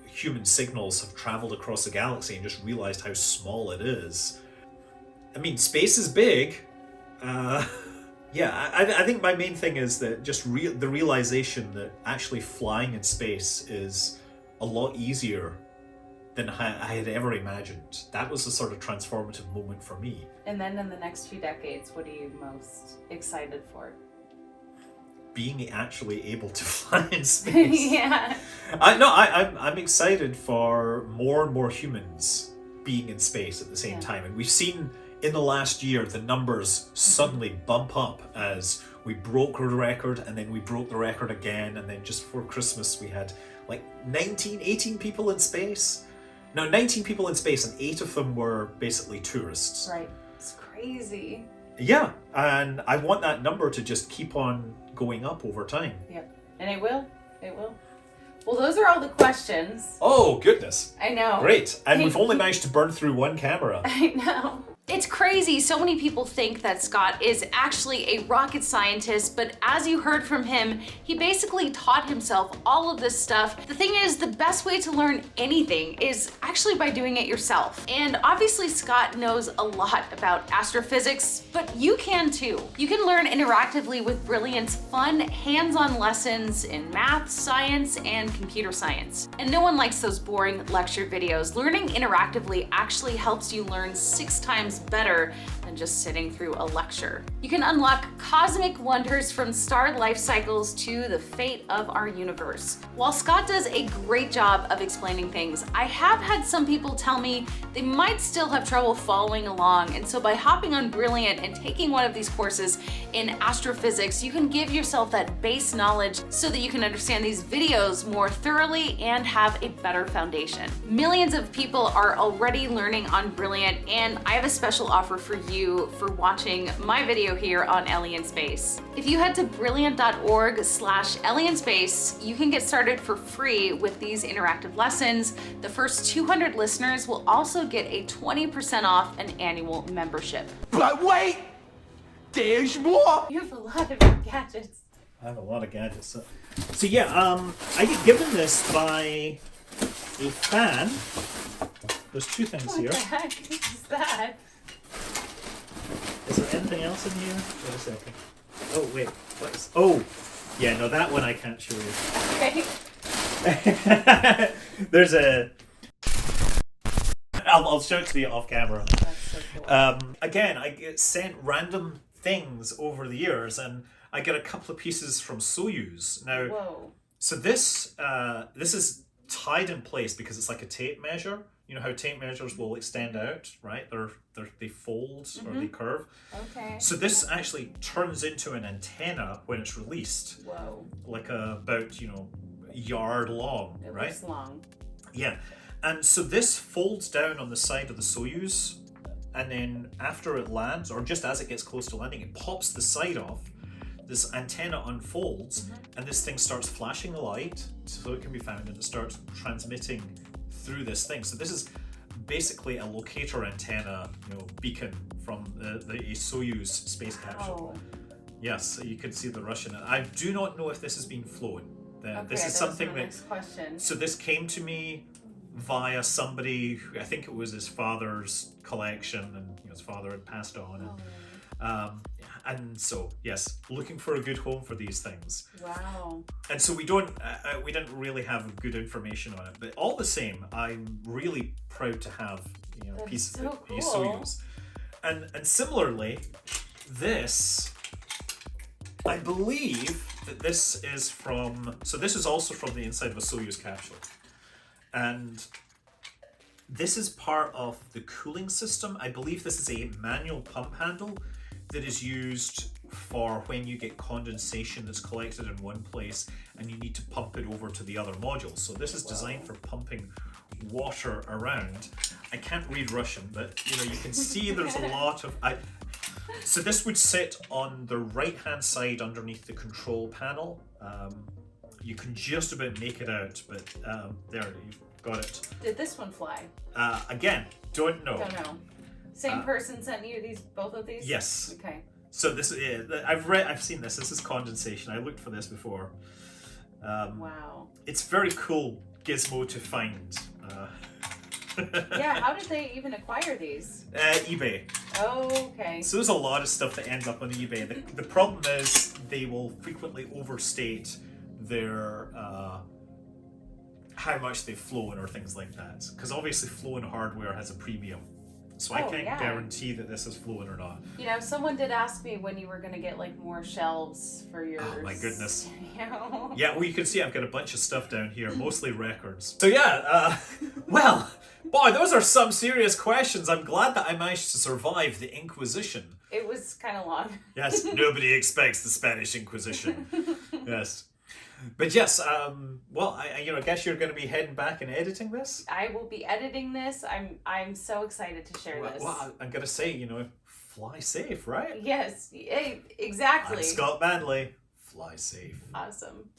human signals have traveled across the galaxy and just realized how small it is. I mean, space is big. I think my main thing is that just the realization that actually flying in space is a lot easier than I had ever imagined. That was a sort of transformative moment for me. And then in the next few decades, what are you most excited for? Being actually able to fly in space. Yeah. I'm excited for more and more humans being in space at the same time. And we've seen in the last year the numbers suddenly bump up as we broke a record, and then we broke the record again, and then just before Christmas we had like 18 people in space. Now, 19 people in space, and 8 of them were basically tourists. Right. It's crazy. Yeah, and I want that number to just keep on going up over time. Yep. And it will. It will. Well, those are all the questions. Oh, goodness. I know. Great. And we've only managed to burn through one camera. I know. It's crazy. So many people think that Scott is actually a rocket scientist, but as you heard from him, he basically taught himself all of this stuff. The thing is, the best way to learn anything is actually by doing it yourself. And obviously Scott knows a lot about astrophysics, but you can too. You can learn interactively with Brilliant's fun, hands-on lessons in math, science, and computer science. And no one likes those boring lecture videos. Learning interactively actually helps you learn 6 times better than just sitting through a lecture. You can unlock cosmic wonders from star life cycles to the fate of our universe. While Scott does a great job of explaining things, I have had some people tell me they might still have trouble following along, and so by hopping on Brilliant and taking one of these courses in astrophysics, you can give yourself that base knowledge so that you can understand these videos more thoroughly and have a better foundation. Millions of people are already learning on Brilliant, and I have a special offer for you for watching my video here on Ellie in Space. If you head to brilliant.org/Ellie in Space, you can get started for free with these interactive lessons. The first 200 listeners will also get a 20% off an annual membership. But wait! There's more! You have a lot of gadgets. I have a lot of gadgets. So yeah, I get given this by a fan. There's 2 things here. What the heck is that? Is there anything else in here? Wait a second. Oh wait, what is? Oh, yeah, no, that one I can't show you. Okay. There's a. I'll show it to you off camera. That's so cool. Again, I get sent random things over the years, and I get a couple of pieces from Soyuz. Now, Whoa. so this is tied in place because it's like a tape measure. You know how tape measures will extend out, right? They fold or they curve. Okay. So this actually turns into an antenna when it's released, Whoa. like about a yard long, It right? looks long. Yeah, and so this folds down on the side of the Soyuz, and then after it lands, or just as it gets close to landing, it pops the side off. This antenna unfolds, and this thing starts flashing a light, so it can be found, and it starts transmitting through this thing. So this is basically a locator antenna, beacon from the Soyuz space capsule. Oh. Yes, you can see the Russian. I do not know if this has been flown. Okay, This is that something was my that. next question. So this came to me via somebody who, I think it was his father's collection, and his father had passed on. And, and so yes, looking for a good home for these things. Wow. And so we didn't really have good information on it, but all the same, I'm really proud to have a piece of so it, cool. Soyuz. And similarly, this, I believe that this is from. So this is also from the inside of a Soyuz capsule, and this is part of the cooling system. I believe this is a manual pump handle that is used for when you get condensation that's collected in one place and you need to pump it over to the other module. So this is designed for pumping water around. I can't read Russian, but you can see there's a lot of. So this would sit on the right-hand side underneath the control panel. You can just about make it out, but there, you've got it. Did this one fly? Again, don't know. Don't know. Same person sent you both of these? Yes. Okay. So this, I've seen this. This is condensation. I looked for this before. Wow. It's very cool gizmo to find. Yeah, how did they even acquire these? eBay. Oh, okay. So there's a lot of stuff that ends up on eBay. The problem is they will frequently overstate their how much they've flown or things like that. Because obviously flown hardware has a premium. So I can't guarantee that this is flown or not. Someone did ask me when you were going to get more shelves for your Oh my goodness. studio. Yeah, well you can see I've got a bunch of stuff down here, mostly records. So yeah, well, boy, those are some serious questions. I'm glad that I managed to survive the Inquisition. It was kind of long. Yes, nobody expects the Spanish Inquisition. Yes. But yes, well, I guess you're going to be heading back and editing this. I will be editing this. I'm so excited to share this. Well, I'm going to say, fly safe, right? Yes, exactly. I'm Scott Manley. Fly safe. Awesome.